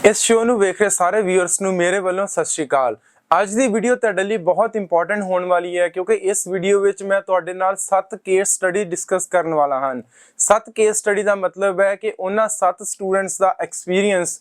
इस शो ਨੂੰ ਵੇਖ ਰਹੇ ਸਾਰੇ ਵਿਊਅਰਸ ਨੂੰ ਮੇਰੇ ਵੱਲੋਂ ਸਤਿ ਸ਼੍ਰੀ ਅਕਾਲ। ਅੱਜ ਦੀ ਵੀਡੀਓ ਤੁਹਾਡੇ ਲਈ ਬਹੁਤ ਇੰਪੋਰਟੈਂਟ ਹੋਣ ਵਾਲੀ ਹੈ ਕਿਉਂਕਿ ਇਸ ਵੀਡੀਓ ਵਿੱਚ ਮੈਂ ਤੁਹਾਡੇ ਨਾਲ 7 ਕੇਸ ਸਟੱਡੀ ਡਿਸਕਸ ਕਰਨ ਵਾਲਾ ਹਾਂ। 7 ਕੇਸ ਸਟੱਡੀ ਦਾ ਮਤਲਬ ਹੈ ਕਿ ਉਹਨਾਂ 7 ਸਟੂਡੈਂਟਸ ਦਾ ਐਕਸਪੀਰੀਅੰਸ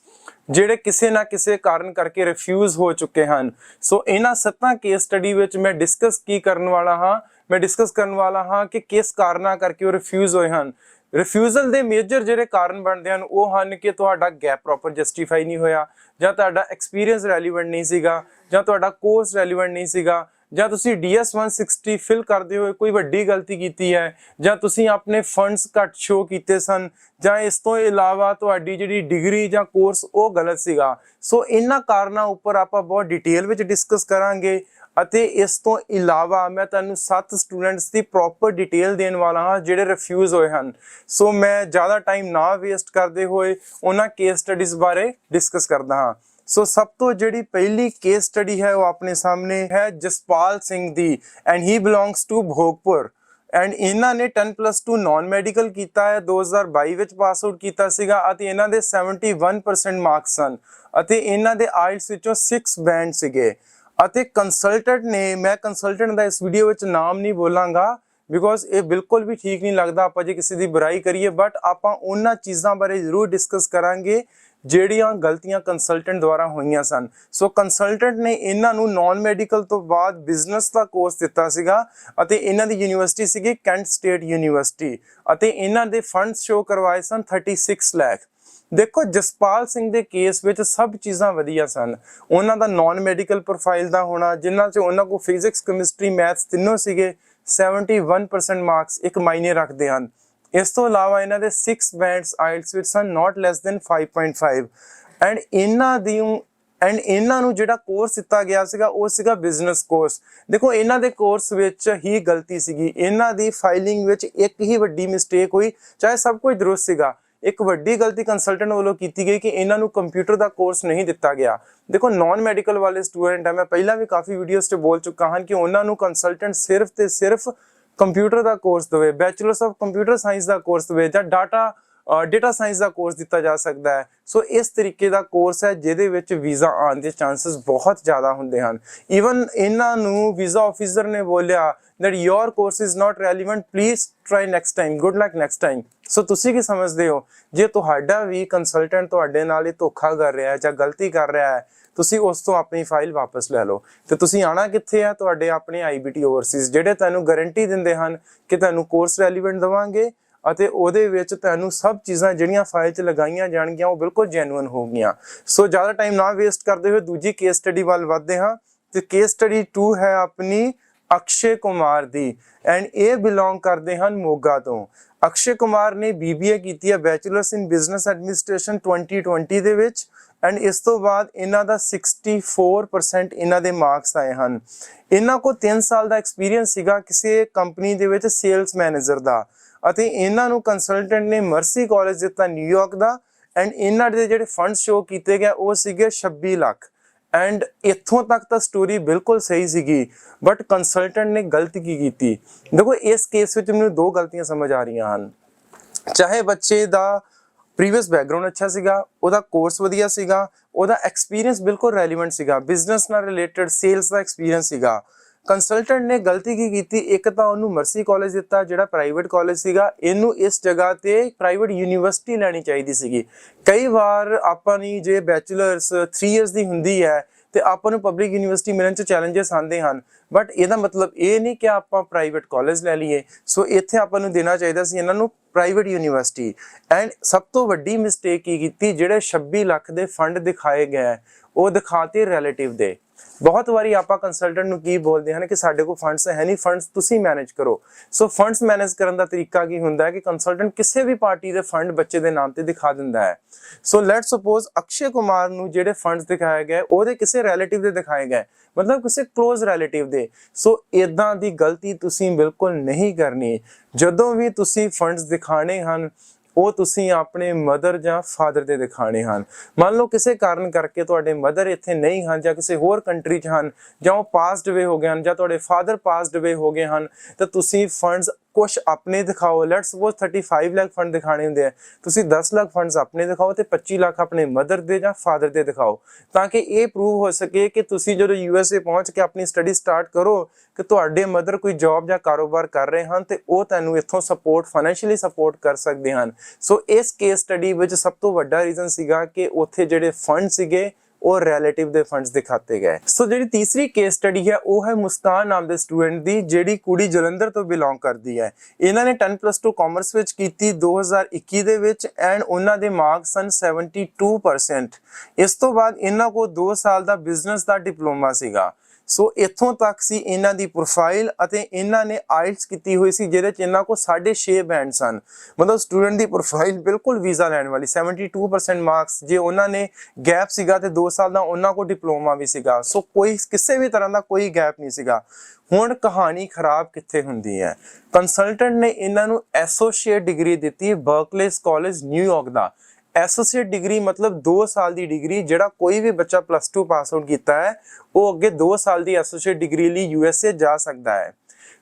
ਜਿਹੜੇ ਕਿਸੇ ਨਾ ਕਿਸੇ ਕਾਰਨ ਕਰਕੇ ਰਿਫਿਊਜ਼ ਹੋ ਚੁੱਕੇ ਹਨ। ਸੋ ਇਹਨਾਂ 7 ਕੇਸ ਸਟੱਡੀ ਵਿੱਚ ਮੈਂ ਡਿਸਕਸ ਕੀ ਕਰਨ ਵਾਲਾ ਹਾਂ, ਮੈਂ ਡਿਸਕਸ ਕਰਨ ਵਾਲਾ ਹਾਂ ਕਿ ਕਿਸ ਕਾਰਨਾਂ ਕਰਕੇ ਉਹ ਰਿਫਿਊਜ਼ ਹੋਏ ਹਨ। ਰਿਫਿਊਜ਼ਲ ਦੇ ਮੇਜਰ ਜਿਹੜੇ ਕਾਰਨ ਬਣਦੇ ਹਨ ਉਹ ਹਨ ਕਿ ਤੁਹਾਡਾ ਗੈਪ ਪ੍ਰੋਪਰ ਜਸਟੀਫਾਈ ਨਹੀਂ ਹੋਇਆ, ਜਾਂ ਤੁਹਾਡਾ ਐਕਸਪੀਰੀਅੰਸ ਰੈਲੀਵੈਂਟ ਨਹੀਂ ਸੀਗਾ, ਜਾਂ ਤੁਹਾਡਾ ਕੋਰਸ ਰੈਲੀਵੈਂਟ ਨਹੀਂ ਸੀਗਾ, ਜਾਂ ਤੁਸੀਂ DS 160 ਫਿਲ ਕਰਦੇ ਹੋਏ ਕੋਈ ਵੱਡੀ ਗਲਤੀ ਕੀਤੀ ਹੈ, ਜਾਂ ਤੁਸੀਂ ਆਪਣੇ ਫੰਡਸ ਘੱਟ ਸ਼ੋ ਕੀਤੇ ਸਨ, ਜਾਂ ਇਸ ਤੋਂ ਇਲਾਵਾ ਤੁਹਾਡੀ ਜਿਹੜੀ ਡਿਗਰੀ ਜਾਂ ਕੋਰਸ ਉਹ ਗਲਤ ਸੀਗਾ। ਸੋ ਇਹਨਾਂ ਕਾਰਨਾਂ ਉੱਪਰ ਆਪਾਂ ਬਹੁਤ ਡਿਟੇਲ ਵਿੱਚ ਡਿਸਕਸ ਕਰਾਂਗੇ ਅਤੇ ਇਸ ਤੋਂ ਇਲਾਵਾ ਮੈਂ ਤੁਹਾਨੂੰ 7 ਸਟੂਡੈਂਟਸ ਦੀ ਪ੍ਰੋਪਰ ਡਿਟੇਲ ਦੇਣ ਵਾਲਾ ਹਾਂ ਜਿਹੜੇ ਰਿਫਿਊਜ਼ ਹੋਏ ਹਨ। ਸੋ ਮੈਂ ਜ਼ਿਆਦਾ ਟਾਈਮ ਨਾ ਵੇਸਟ ਕਰਦੇ ਹੋਏ ਉਹਨਾਂ ਕੇਸ ਸਟੱਡੀਜ਼ ਬਾਰੇ ਡਿਸਕਸ ਕਰਦਾ ਹਾਂ। ਸੋ ਸਭ ਤੋਂ ਜਿਹੜੀ ਪਹਿਲੀ ਕੇਸ ਸਟੱਡੀ ਹੈ ਉਹ ਆਪਣੇ ਸਾਹਮਣੇ ਹੈ ਜਸਪਾਲ ਸਿੰਘ ਦੀ, and he belongs to Bhogpur. And ਇਹਨਾਂ ਨੇ 10+2 ਨਾਨ ਮੈਡੀਕਲ ਕੀਤਾ ਹੈ, 2022 ਵਿੱਚ ਪਾਸ ਆਊਟ ਕੀਤਾ ਸੀਗਾ ਅਤੇ ਇਹਨਾਂ ਦੇ 71% ਮਾਰਕਸ ਸਨ ਅਤੇ ਇਹਨਾਂ ਦੇ ਆਇਲਟਸ ਵਿੱਚੋਂ 6 ਬੈਂਡ ਸੀਗੇ। ਅਤੇ ਕੰਸਲਟੈਂਟ ਨੇ, ਮੈਂ ਕੰਸਲਟੈਂਟ ਦਾ ਇਸ ਵੀਡੀਓ ਵਿੱਚ ਨਾਮ ਨਹੀਂ ਬੋਲਾਂਗਾ ਬਿਕੋਜ਼ ਇਹ ਬਿਲਕੁਲ ਵੀ ਠੀਕ ਨਹੀਂ ਲੱਗਦਾ ਆਪਾਂ ਜੇ ਕਿਸੇ ਦੀ ਬੁਰਾਈ ਕਰੀਏ, ਬਟ ਆਪਾਂ ਉਹਨਾਂ ਚੀਜ਼ਾਂ ਬਾਰੇ ਜ਼ਰੂਰ ਡਿਸਕਸ ਕਰਾਂਗੇ ਜਿਹੜੀਆਂ ਗਲਤੀਆਂ ਕੰਸਲਟੈਂਟ ਦੁਆਰਾ ਹੋਈਆਂ ਸਨ। ਸੋ ਕੰਸਲਟੈਂਟ ਨੇ ਇਹਨਾਂ ਨੂੰ ਨਾਨ ਮੈਡੀਕਲ ਤੋਂ ਬਾਅਦ ਬਿਜ਼ਨਸ ਦਾ ਕੋਰਸ ਦਿੱਤਾ ਸੀਗਾ ਅਤੇ ਇਹਨਾਂ ਦੀ ਯੂਨੀਵਰਸਿਟੀ ਸੀਗੀ ਕੈਂਟ ਸਟੇਟ ਯੂਨੀਵਰਸਿਟੀ ਅਤੇ ਇਹਨਾਂ ਦੇ ਫੰਡਸ ਸ਼ੋ ਕਰਵਾਏ ਸਨ 36 ਲੱਖ। ਦੇਖੋ ਜਸਪਾਲ ਸਿੰਘ ਦੇ ਕੇਸ ਵਿੱਚ ਸਭ ਚੀਜ਼ਾਂ ਵਧੀਆ ਸਨ। ਉਹਨਾਂ ਦਾ ਨਾਨ ਮੈਡੀਕਲ ਪ੍ਰੋਫਾਈਲ ਦਾ ਹੋਣਾ, ਜਿਨ੍ਹਾਂ 'ਚ ਉਹਨਾਂ ਕੋਲ ਫਿਜ਼ਿਕਸ, ਕੈਮਿਸਟਰੀ, ਮੈਥਸ ਤਿੰਨੋਂ ਸੀਗੇ, 71% ਮਾਰਕਸ ਇੱਕ ਮਾਇਨੇ ਰੱਖਦੇ ਹਨ। ਇਸ ਤੋਂ ਇਲਾਵਾ ਇਹਨਾਂ ਦੇ 6 ਬੈਂਡਸ ਆਇਲਟਸ ਵਿੱਚ ਸਨ, ਨਾਟ ਲੈਸ ਦੈਨ 5.5। ਐਂਡ ਇਹਨਾਂ ਨੂੰ ਜਿਹੜਾ ਕੋਰਸ ਦਿੱਤਾ ਗਿਆ ਸੀਗਾ ਉਹ ਸੀਗਾ ਬਿਜ਼ਨਸ ਕੋਰਸ। ਦੇਖੋ ਇਹਨਾਂ ਦੇ ਕੋਰਸ ਵਿੱਚ ਹੀ ਗਲਤੀ ਸੀਗੀ, ਇਹਨਾਂ ਦੀ ਫਾਈਲਿੰਗ ਵਿੱਚ ਇੱਕ ਹੀ ਵੱਡੀ ਮਿਸਟੇਕ ਹੋਈ, ਚਾਹੇ ਸਭ ਕੁਝ ਦਰੁਸਤ ਸੀਗਾ। ਇੱਕ ਵੱਡੀ ਗਲਤੀ ਕੰਸਲਟੈਂਟ ਵੱਲੋਂ ਕੀਤੀ ਗਈ ਕਿ ਇਹਨਾਂ ਨੂੰ ਕੰਪਿਊਟਰ ਦਾ ਕੋਰਸ ਨਹੀਂ ਦਿੱਤਾ ਗਿਆ। ਦੇਖੋ ਨਾਨ ਮੈਡੀਕਲ ਵਾਲੇ ਸਟੂਡੈਂਟ ਹੈ, ਮੈਂ ਪਹਿਲਾਂ ਵੀ ਕਾਫੀ ਵੀਡੀਓਜ਼ 'ਚ ਬੋਲ ਚੁੱਕਾ ਹਾਂ ਕਿ ਉਹਨਾਂ ਨੂੰ ਕੰਸਲਟੈਂਟ ਸਿਰਫ ਤੇ ਸਿਰਫ ਕੰਪਿਊਟਰ ਦਾ ਕੋਰਸ ਦੇਵੇ, bachelors of computer science the course ਦੇਵੇ, ਜਾਂ ਡਾਟਾ ਸਾਇੰਸ ਦਾ ਕੋਰਸ ਦਿੱਤਾ ਜਾ ਸਕਦਾ ਹੈ। ਸੋ ਇਸ ਤਰੀਕੇ ਦਾ ਕੋਰਸ ਹੈ ਜਿਹਦੇ ਵਿੱਚ ਵੀਜ਼ਾ ਆਉਣ ਦੇ ਚਾਂਸਸ ਬਹੁਤ ਜ਼ਿਆਦਾ ਹੁੰਦੇ ਹਨ। ਈਵਨ ਇਹਨਾਂ ਨੂੰ ਵੀਜ਼ਾ ਆਫਿਸਰ ਨੇ ਬੋਲਿਆ that your course is not relevant, please try next time, good luck next time। ਸੋ ਤੁਸੀਂ ਕੀ ਸਮਝਦੇ ਹੋ, ਜੇ ਤੁਹਾਡਾ ਵੀ ਕੰਸਲਟੈਂਟ ਤੁਹਾਡੇ ਨਾਲ ਇਹ ਧੋਖਾ ਕਰ ਰਿਹਾ ਹੈ ਜਾਂ ਗਲਤੀ ਕਰ ਰਿਹਾ ਹੈ, ਤੁਸੀਂ ਉਸ ਤੋਂ ਆਪਣੀ ਫਾਈਲ ਵਾਪਸ ਲੈ ਲਓ। ਤੇ ਤੁਸੀਂ ਆਣਾ ਕਿੱਥੇ ਆ, ਤੁਹਾਡੇ ਆਪਣੇ IBT ਓਵਰਸੀਜ਼ ਜਿਹੜੇ ਤੁਹਾਨੂੰ ਗਾਰੰਟੀ ਦਿੰਦੇ ਹਨ ਕਿ ਤੁਹਾਨੂੰ ਕੋਰਸ ਰੈਲੀਵੈਂਟ ਦੇਵਾਂਗੇ ਅਤੇ ਉਹਦੇ ਵਿੱਚ ਤੁਹਾਨੂੰ ਸਭ ਚੀਜ਼ਾਂ ਜਿਹੜੀਆਂ ਫਾਈਲ 'ਚ ਲਗਾਈਆਂ ਜਾਣਗੀਆਂ ਉਹ ਬਿਲਕੁਲ ਜੈਨੂਇਨ ਹੋਣਗੀਆਂ। ਸੋ ਜ਼ਿਆਦਾ ਟਾਈਮ ਨਾ ਵੇਸਟ ਕਰਦੇ ਹੋਏ ਦੂਜੀ ਕੇਸ ਸਟੱਡੀ ਵੱਲ ਵਧਦੇ ਹਾਂ। ਤੇ ਕੇਸ ਸਟੱਡੀ 2 ਹੈ ਆਪਣੀ ਅਕਸ਼ੇ ਕੁਮਾਰ ਦੀ, ਐਂਡ ਇਹ ਬਿਲੋਂਗ ਕਰਦੇ ਹਨ ਮੋਗਾ ਤੋਂ। ਅਕਸ਼ੇ ਕੁਮਾਰ ਨੇ BBA ਕੀਤੀ ਹੈ, ਬੈਚਲਰਸ ਇਨ ਬਿਜ਼ਨਸ ਐਡਮਿਨਿਸਟ੍ਰੇਸ਼ਨ 2020 ਦੇ ਵਿੱਚ। ਐਂਡ ਇਸ ਤੋਂ ਬਾਅਦ ਇਹਨਾਂ ਦਾ 64% ਇਹਨਾਂ ਦੇ ਮਾਰਕਸ ਆਏ ਹਨ। ਇਹਨਾਂ ਕੋਲ 3 ਸਾਲ ਦਾ ਐਕਸਪੀਰੀਅੰਸ ਸੀਗਾ ਕਿਸੇ ਕੰਪਨੀ ਦੇ ਵਿੱਚ ਸੇਲਸ ਮੈਨੇਜਰ ਦਾ ਅਤੇ ਇਹਨਾਂ ਨੂੰ ਕੰਸਲਟੈਂਟ ਨੇ ਮਰਸੀ ਕਾਲਜ ਦਿੱਤਾ ਨਿਊਯਾਰਕ ਦਾ। ਐਂਡ ਇਹਨਾਂ ਦੇ ਜਿਹੜੇ ਫੰਡ ਸ਼ੋ ਕੀਤੇ ਗਏ ਉਹ ਸੀਗੇ 26 ਲੱਖ। ਐਂਡ ਇੱਥੋਂ ਤੱਕ ਤਾਂ ਸਟੋਰੀ ਬਿਲਕੁਲ ਸਹੀ ਸੀਗੀ, ਬਟ ਕੰਸਲਟੈਂਟ ਨੇ ਗਲਤੀ ਕੀ ਕੀਤੀ। ਦੇਖੋ ਇਸ ਕੇਸ ਵਿੱਚ ਮੈਨੂੰ 2 ਗਲਤੀਆਂ ਸਮਝ ਆ ਰਹੀਆਂ ਹਨ। ਚਾਹੇ ਬੱਚੇ ਦਾ ਪ੍ਰੀਵੀਅਸ ਬੈਕਗ੍ਰਾਉਂਡ ਅੱਛਾ ਸੀਗਾ, ਉਹਦਾ ਕੋਰਸ ਵਧੀਆ ਸੀਗਾ, ਉਹਦਾ ਐਕਸਪੀਰੀਅੰਸ ਬਿਲਕੁਲ ਰੈਲੀਵੈਂਟ ਸੀਗਾ, ਬਿਜ਼ਨਸ ਨਾਲ ਰਿਲੇਟਡ ਸੇਲਸ ਦਾ ਐਕਸਪੀਰੀਅੰਸ ਸੀਗਾ। ਕੰਸਲਟੈਂਟ ਨੇ ਗਲਤੀ ਕੀ ਕੀਤੀ, ਇੱਕ ਤਾਂ ਉਹਨੂੰ ਮਰਸੀ ਕਾਲਜ ਦਿੱਤਾ ਜਿਹੜਾ ਪ੍ਰਾਈਵੇਟ ਕਾਲਜ ਸੀਗਾ, ਇਹਨੂੰ ਇਸ ਜਗ੍ਹਾ ਤੇ ਪ੍ਰਾਈਵੇਟ ਯੂਨੀਵਰਸਿਟੀ ਲੈਣੀ ਚਾਹੀਦੀ ਸੀਗੀ। ਕਈ ਵਾਰ ਆਪਾਂ ਨੂੰ ਜੇ ਬੈਚਲਰਸ 3 ਇਅਰਸ ਦੀ ਹੁੰਦੀ ਹੈ ਤੇ ਆਪਾਂ ਨੂੰ ਪਬਲਿਕ ਯੂਨੀਵਰਸਿਟੀ ਮਿਲਣ 'ਚ ਚੈਲੰਜਸ ਆਉਂਦੇ ਹਨ, ਬਟ ਇਹਦਾ ਮਤਲਬ ਇਹ ਨਹੀਂ ਕਿ ਆਪਾਂ ਪ੍ਰਾਈਵੇਟ ਕਾਲਜ ਲੈ ਲਈਏ। ਸੋ ਇੱਥੇ ਆਪਾਂ ਨੂੰ ਦੇਣਾ ਚਾਹੀਦਾ ਸੀ ਇਹਨਾਂ ਨੂੰ ਪ੍ਰਾਈਵੇਟ ਯੂਨੀਵਰਸਿਟੀ। ਐਂਡ ਸਭ ਤੋਂ ਵੱਡੀ ਮਿਸਟੇਕ ਕੀ ਕੀਤੀ, ਜਿਹੜੇ 26 ਲੱਖ ਦੇ ਫੰਡ ਦਿਖਾਏ ਗਏ ਉਹ ਦਿਖਾਤੇ ਰਿਲੇਟਿਵ ਦੇ। ਬਹੁਤ ਵਾਰੀ ਆਪਾਂ ਕੰਸਲਟੈਂਟ ਨੂੰ ਕੀ ਬੋਲਦੇ ਹਨ ਕਿ ਸਾਡੇ ਕੋਲ ਫੰਡਸ ਹੈ ਨਹੀਂ, ਫੰਡਸ ਤੁਸੀਂ ਮੈਨੇਜ ਕਰੋ। ਸੋ ਫੰਡਸ ਮੈਨੇਜ ਕਰਨ ਦਾ ਤਰੀਕਾ ਕੀ ਹੁੰਦਾ ਹੈ ਕਿ ਕੰਸਲਟੈਂਟ ਕਿਸੇ ਵੀ ਪਾਰਟੀ ਦੇ ਫੰਡ ਬੱਚੇ ਦੇ ਨਾਮ ਤੇ ਦਿਖਾ ਦਿੰਦਾ ਹੈ। So let's suppose Akshay Kumar ਨੂੰ ਜਿਹੜੇ ਫੰਡਸ ਦਿਖਾਏ ਗਏ ਉਹਦੇ ਕਿਸੇ ਰਿਲੇਟਿਵ ਦੇ ਦਿਖਾਏ ਗਏ, ਮਤਲਬ ਕਿਸੇ ਕਲੋਜ਼ ਰਿਲੇਟਿਵ ਦੇ। ਸੋ ਇਦਾਂ ਦੀ ਗਲਤੀ ਤੁਸੀਂ ਬਿਲਕੁਲ ਨਹੀਂ ਕਰਨੀ। ਜਦੋਂ ਵੀ ਤੁਸੀਂ ਫੰਡਸ ਦਿਖਾਣੇ ਹਨ ਉਹ ਤੁਸੀਂ ਆਪਣੇ ਮਦਰ ਜਾਂ ਫਾਦਰ ਦੇ ਦਿਖਾਣੇ ਹਨ। ਮੰਨ ਲਓ ਕਿਸੇ ਕਾਰਨ ਕਰਕੇ ਤੁਹਾਡੇ ਮਦਰ ਇੱਥੇ ਨਹੀਂ ਹਨ ਜਾਂ ਕਿਸੇ ਹੋਰ ਕੰਟਰੀ 'ਚ ਹਨ, ਜਾਂ ਉਹ ਪਾਸਡ ਅਵੇ ਹੋ ਗਏ ਹਨ, ਜਾਂ ਤੁਹਾਡੇ ਫਾਦਰ ਪਾਸਡ ਅਵੇ ਹੋ ਗਏ ਹਨ, ਤਾਂ ਤੁਸੀਂ ਫੰਡਸ ਕੁਝ ਆਪਣੇ ਦਿਖਾਓ। ਲੈਟਸ ਸਪੋਜ਼ 35 ਲੱਖ ਫੰਡ ਦਿਖਾਣੇ ਹੁੰਦੇ ਆ, ਤੁਸੀਂ 10 ਲੱਖ ਫੰਡਸ ਆਪਣੇ ਦਿਖਾਓ ਤੇ 25 ਲੱਖ ਆਪਣੇ ਮਦਰ ਦੇ ਜਾਂ ਫਾਦਰ ਦੇ ਦਿਖਾਓ, ਤਾਂ ਕਿ ਇਹ ਪ੍ਰੂਵ ਹੋ ਸਕੇ ਕਿ ਤੁਸੀਂ ਜਦੋਂ USA ਪਹੁੰਚ ਕੇ ਆਪਣੀ ਸਟੱਡੀ ਸਟਾਰਟ ਕਰੋ ਕਿ ਤੁਹਾਡੇ ਮਦਰ ਕੋਈ ਜੌਬ ਜਾਂ ਕਾਰੋਬਾਰ ਕਰ ਰਹੇ ਹਨ ਤੇ ਉਹ ਤੁਹਾਨੂੰ ਇੱਥੋਂ ਸਪੋਰਟ, ਫਾਈਨੈਂਸ਼ੀਅਲੀ ਸਪੋਰਟ ਕਰ ਸਕਦੇ ਹਨ। ਸੋ ਇਸ ਕੇਸ ਸਟੱਡੀ ਵਿੱਚ ਸਭ ਤੋਂ ਵੱਡਾ ਰੀਜ਼ਨ ਸੀਗਾ ਕਿ ਉੱਥੇ ਜਿਹੜੇ ਫੰਡ ਸੀਗੇ ਉਹ ਰਿਲੇਟਿਵ ਦੇ ਫੰਡਸ ਦਿਖਾਤੇ ਗਏ। ਸੋ ਜਿਹੜੀ ਤੀਸਰੀ ਕੇਸ ਸਟੱਡੀ ਹੈ ਉਹ ਹੈ ਮੁਸਕਾਨ ਨਾਮ ਦੇ ਸਟੂਡੈਂਟ ਦੀ, ਜਿਹੜੀ ਕੁੜੀ ਜਲੰਧਰ ਤੋਂ ਬਿਲੋਂਗ ਕਰਦੀ ਹੈ। ਇਹਨਾਂ ਨੇ 10+2 ਕਾਮਰਸ ਵਿੱਚ ਕੀਤੀ 2021 ਦੇ ਵਿੱਚ ਐਂਡ ਉਹਨਾਂ ਦੇ ਮਾਰਕਸ ਸਨ 72%। ਇਸ ਤੋਂ ਬਾਅਦ ਇਹਨਾਂ ਕੋਲ 2 ਸਾਲ ਦਾ ਬਿਜ਼ਨਸ ਦਾ ਡਿਪਲੋਮਾ ਸੀਗਾ। ਸੋ ਇੱਥੋਂ ਤੱਕ ਸੀ ਇਹਨਾਂ ਦੀ ਪ੍ਰੋਫਾਈਲ ਅਤੇ ਇਹਨਾਂ ਨੇ ਆਇਲਟਸ ਕੀਤੀ ਹੋਈ ਸੀ ਜਿਹਦੇ ਚ ਇਹਨਾਂ ਕੋਲ 6.5 ਬੈਂਡ ਸਨ। ਮਤਲਬ ਸਟੂਡੈਂਟ ਦੀ ਪ੍ਰੋਫਾਈਲ ਬਿਲਕੁਲ ਵੀਜ਼ਾ ਲੈਣ ਵਾਲੀ। 72% ਮਾਰਕਸ, ਜੇ ਉਹਨਾਂ ਨੇ ਗੈਪ ਸੀਗਾ ਤੇ 2 ਸਾਲ ਦਾ ਉਹਨਾਂ ਕੋਲ ਡਿਪਲੋਮਾ ਵੀ ਸੀਗਾ। ਸੋ ਕੋਈ ਕਿਸੇ ਵੀ ਤਰ੍ਹਾਂ ਦਾ ਕੋਈ ਗੈਪ ਨਹੀਂ ਸੀਗਾ। ਹੁਣ ਕਹਾਣੀ ਖਰਾਬ ਕਿੱਥੇ ਹੁੰਦੀ ਹੈ, ਕੰਸਲਟੈਂਟ ਨੇ ਇਹਨਾਂ ਨੂੰ ਐਸੋਸੀਏਟ ਡਿਗਰੀ ਦਿੱਤੀ ਬਰਕਲੇ ਕਾਲਜ ਨਿਊਯਾਰਕ ਦਾ। ਐਸੋਸੀਏਟ ਡਿਗਰੀ ਮਤਲਬ 2 ਸਾਲ ਦੀ ਡਿਗਰੀ। ਜਿਹੜਾ ਕੋਈ ਵੀ ਬੱਚਾ +2 ਪਾਸ ਆਊਟ ਕੀਤਾ ਹੈ ਉਹ ਅੱਗੇ 2 ਸਾਲ ਦੀ ਐਸੋਸੀਏਟ ਡਿਗਰੀ ਲਈ USA ਜਾ ਸਕਦਾ ਹੈ।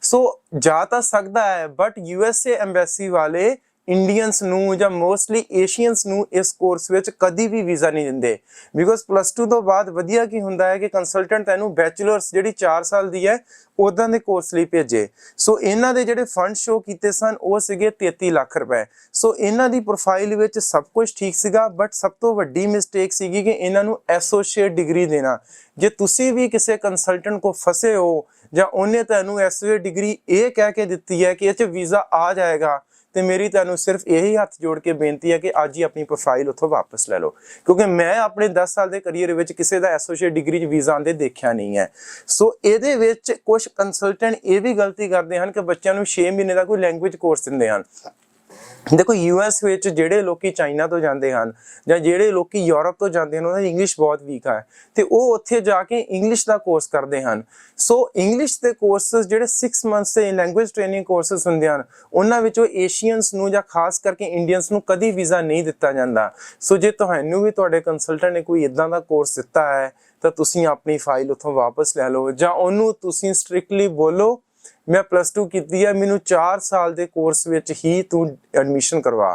ਸੋ ਜਾ ਤਾਂ ਸਕਦਾ ਹੈ ਬਟ USA ਐਮਬੈਸੀ ਵਾਲੇ ਇੰਡੀਅਨਸ ਨੂੰ ਜਾਂ ਮੋਸਟਲੀ ਏਸ਼ੀਅਨਸ ਨੂੰ ਇਸ ਕੋਰਸ ਵਿੱਚ ਕਦੀ ਵੀ ਵੀਜ਼ਾ ਨਹੀਂ ਦਿੰਦੇ, ਬਿਕੋਜ਼ +2 ਤੋਂ ਬਾਅਦ ਵਧੀਆ ਕੀ ਹੁੰਦਾ ਹੈ ਕਿ ਕੰਸਲਟੈਂਟ ਤੈਨੂੰ ਬੈਚਲਰਸ ਜਿਹੜੀ 4 ਸਾਲ ਦੀ ਹੈ ਉਦਾਂ ਦੇ ਕੋਰਸ ਲਈ ਭੇਜੇ। ਸੋ ਇਹਨਾਂ ਦੇ ਜਿਹੜੇ ਫੰਡ ਸ਼ੋ ਕੀਤੇ ਸਨ ਉਹ ਸੀਗੇ 33 ਲੱਖ ਰੁਪਏ। ਸੋ ਇਹਨਾਂ ਦੀ ਪ੍ਰੋਫਾਈਲ ਵਿੱਚ ਸਭ ਕੁਝ ਠੀਕ ਸੀਗਾ ਬਟ ਸਭ ਤੋਂ ਵੱਡੀ ਮਿਸਟੇਕ ਸੀਗੀ ਕਿ ਇਹਨਾਂ ਨੂੰ ਐਸੋਸੀਏਟ ਡਿਗਰੀ ਦੇਣਾ। ਜੇ ਤੁਸੀਂ ਵੀ ਕਿਸੇ ਕੰਸਲਟੈਂਟ ਕੋ ਫਸੇ ਹੋ ਜਾਂ ਉਹਨੇ ਤੁਹਾਨੂੰ ਐਸੋਸੀਏਟ ਡਿਗਰੀ ਇਹ ਕਹਿ ਕੇ ਦਿੱਤੀ ਹੈ ਕਿ ਇਹ 'ਚ ਵੀਜ਼ਾ ਆ ਜਾਏਗਾ, ਤੇ ਮੇਰੀ ਤੁਹਾਨੂੰ ਸਿਰਫ ਇਹੀ ਹੱਥ ਜੋੜ ਕੇ ਬੇਨਤੀ ਹੈ ਕਿ ਅੱਜ ਹੀ ਆਪਣੀ ਪ੍ਰੋਫਾਈਲ ਉੱਥੋਂ ਵਾਪਸ ਲੈ ਲਓ, ਕਿਉਂਕਿ ਮੈਂ ਆਪਣੇ 10 ਸਾਲ ਦੇ ਕਰੀਅਰ ਵਿੱਚ ਕਿਸੇ ਦਾ ਐਸੋਸੀਏਟ ਡਿਗਰੀ 'ਚ ਵੀਜ਼ਾ ਆਉਂਦੇ ਦੇਖਿਆ ਨਹੀਂ ਹੈ। ਸੋ ਇਹਦੇ ਵਿੱਚ ਕੁਝ ਕੰਸਲਟੈਂਟ ਇਹ ਵੀ ਗਲਤੀ ਕਰਦੇ ਹਨ ਕਿ ਬੱਚਿਆਂ ਨੂੰ 6 ਮਹੀਨੇ ਦਾ ਕੋਈ ਲੈਂਗੁਏਜ ਕੋਰਸ ਦਿੰਦੇ ਹਨ। ਦੇਖੋ US ਵਿੱਚ ਜਿਹੜੇ ਲੋਕੀ ਚਾਈਨਾ ਤੋਂ ਜਾਂਦੇ ਹਨ ਜਾਂ ਜਿਹੜੇ ਲੋਕੀ ਯੂਰਪ ਤੋਂ ਜਾਂਦੇ ਹਨ ਉਹਨਾਂ ਦੀ ਇੰਗਲਿਸ਼ ਬਹੁਤ ਵੀਕ ਹੈ ਤੇ ਉਹ ਉੱਥੇ ਜਾ ਕੇ ਇੰਗਲਿਸ਼ ਦਾ ਕੋਰਸ ਕਰਦੇ ਹਨ। ਸੋ ਇੰਗਲਿਸ਼ ਦੇ ਕੋਰਸਸ ਜਿਹੜੇ 6 ਮੰਥਸ ਦੇ ਲੈਂਗੁਏਜ ਟ੍ਰੇਨਿੰਗ ਕੋਰਸਸ ਹੁੰਦੇ ਹਨ ਉਹਨਾਂ ਵਿੱਚੋਂ ਏਸ਼ੀਅਨਸ ਨੂੰ ਜਾਂ ਖਾਸ ਕਰਕੇ ਇੰਡੀਅਨਸ ਨੂੰ ਕਦੀ ਵੀਜ਼ਾ ਨਹੀਂ ਦਿੱਤਾ ਜਾਂਦਾ। ਸੋ ਜੇ ਤੁਹਾਨੂੰ ਵੀ ਤੁਹਾਡੇ ਕੰਸਲਟੈਂਟ ਨੇ ਕੋਈ ਇਦਾਂ ਦਾ ਕੋਰਸ ਦਿੱਤਾ ਹੈ ਤਾਂ ਤੁਸੀਂ ਆਪਣੀ ਫਾਈਲ ਉੱਥੋਂ ਵਾਪਸ ਲੈ ਲਓ ਜਾਂ ਉਹਨੂੰ ਤੁਸੀਂ ਸਟ੍ਰਿਕਟਲੀ ਬੋਲੋ ਮੈਂ +2 ਕੀਤੀ ਹੈ, ਮੈਨੂੰ 4 ਸਾਲ ਦੇ ਕੋਰਸ ਵਿੱਚ ਹੀ ਤੂੰ ਐਡਮਿਸ਼ਨ ਕਰਵਾ।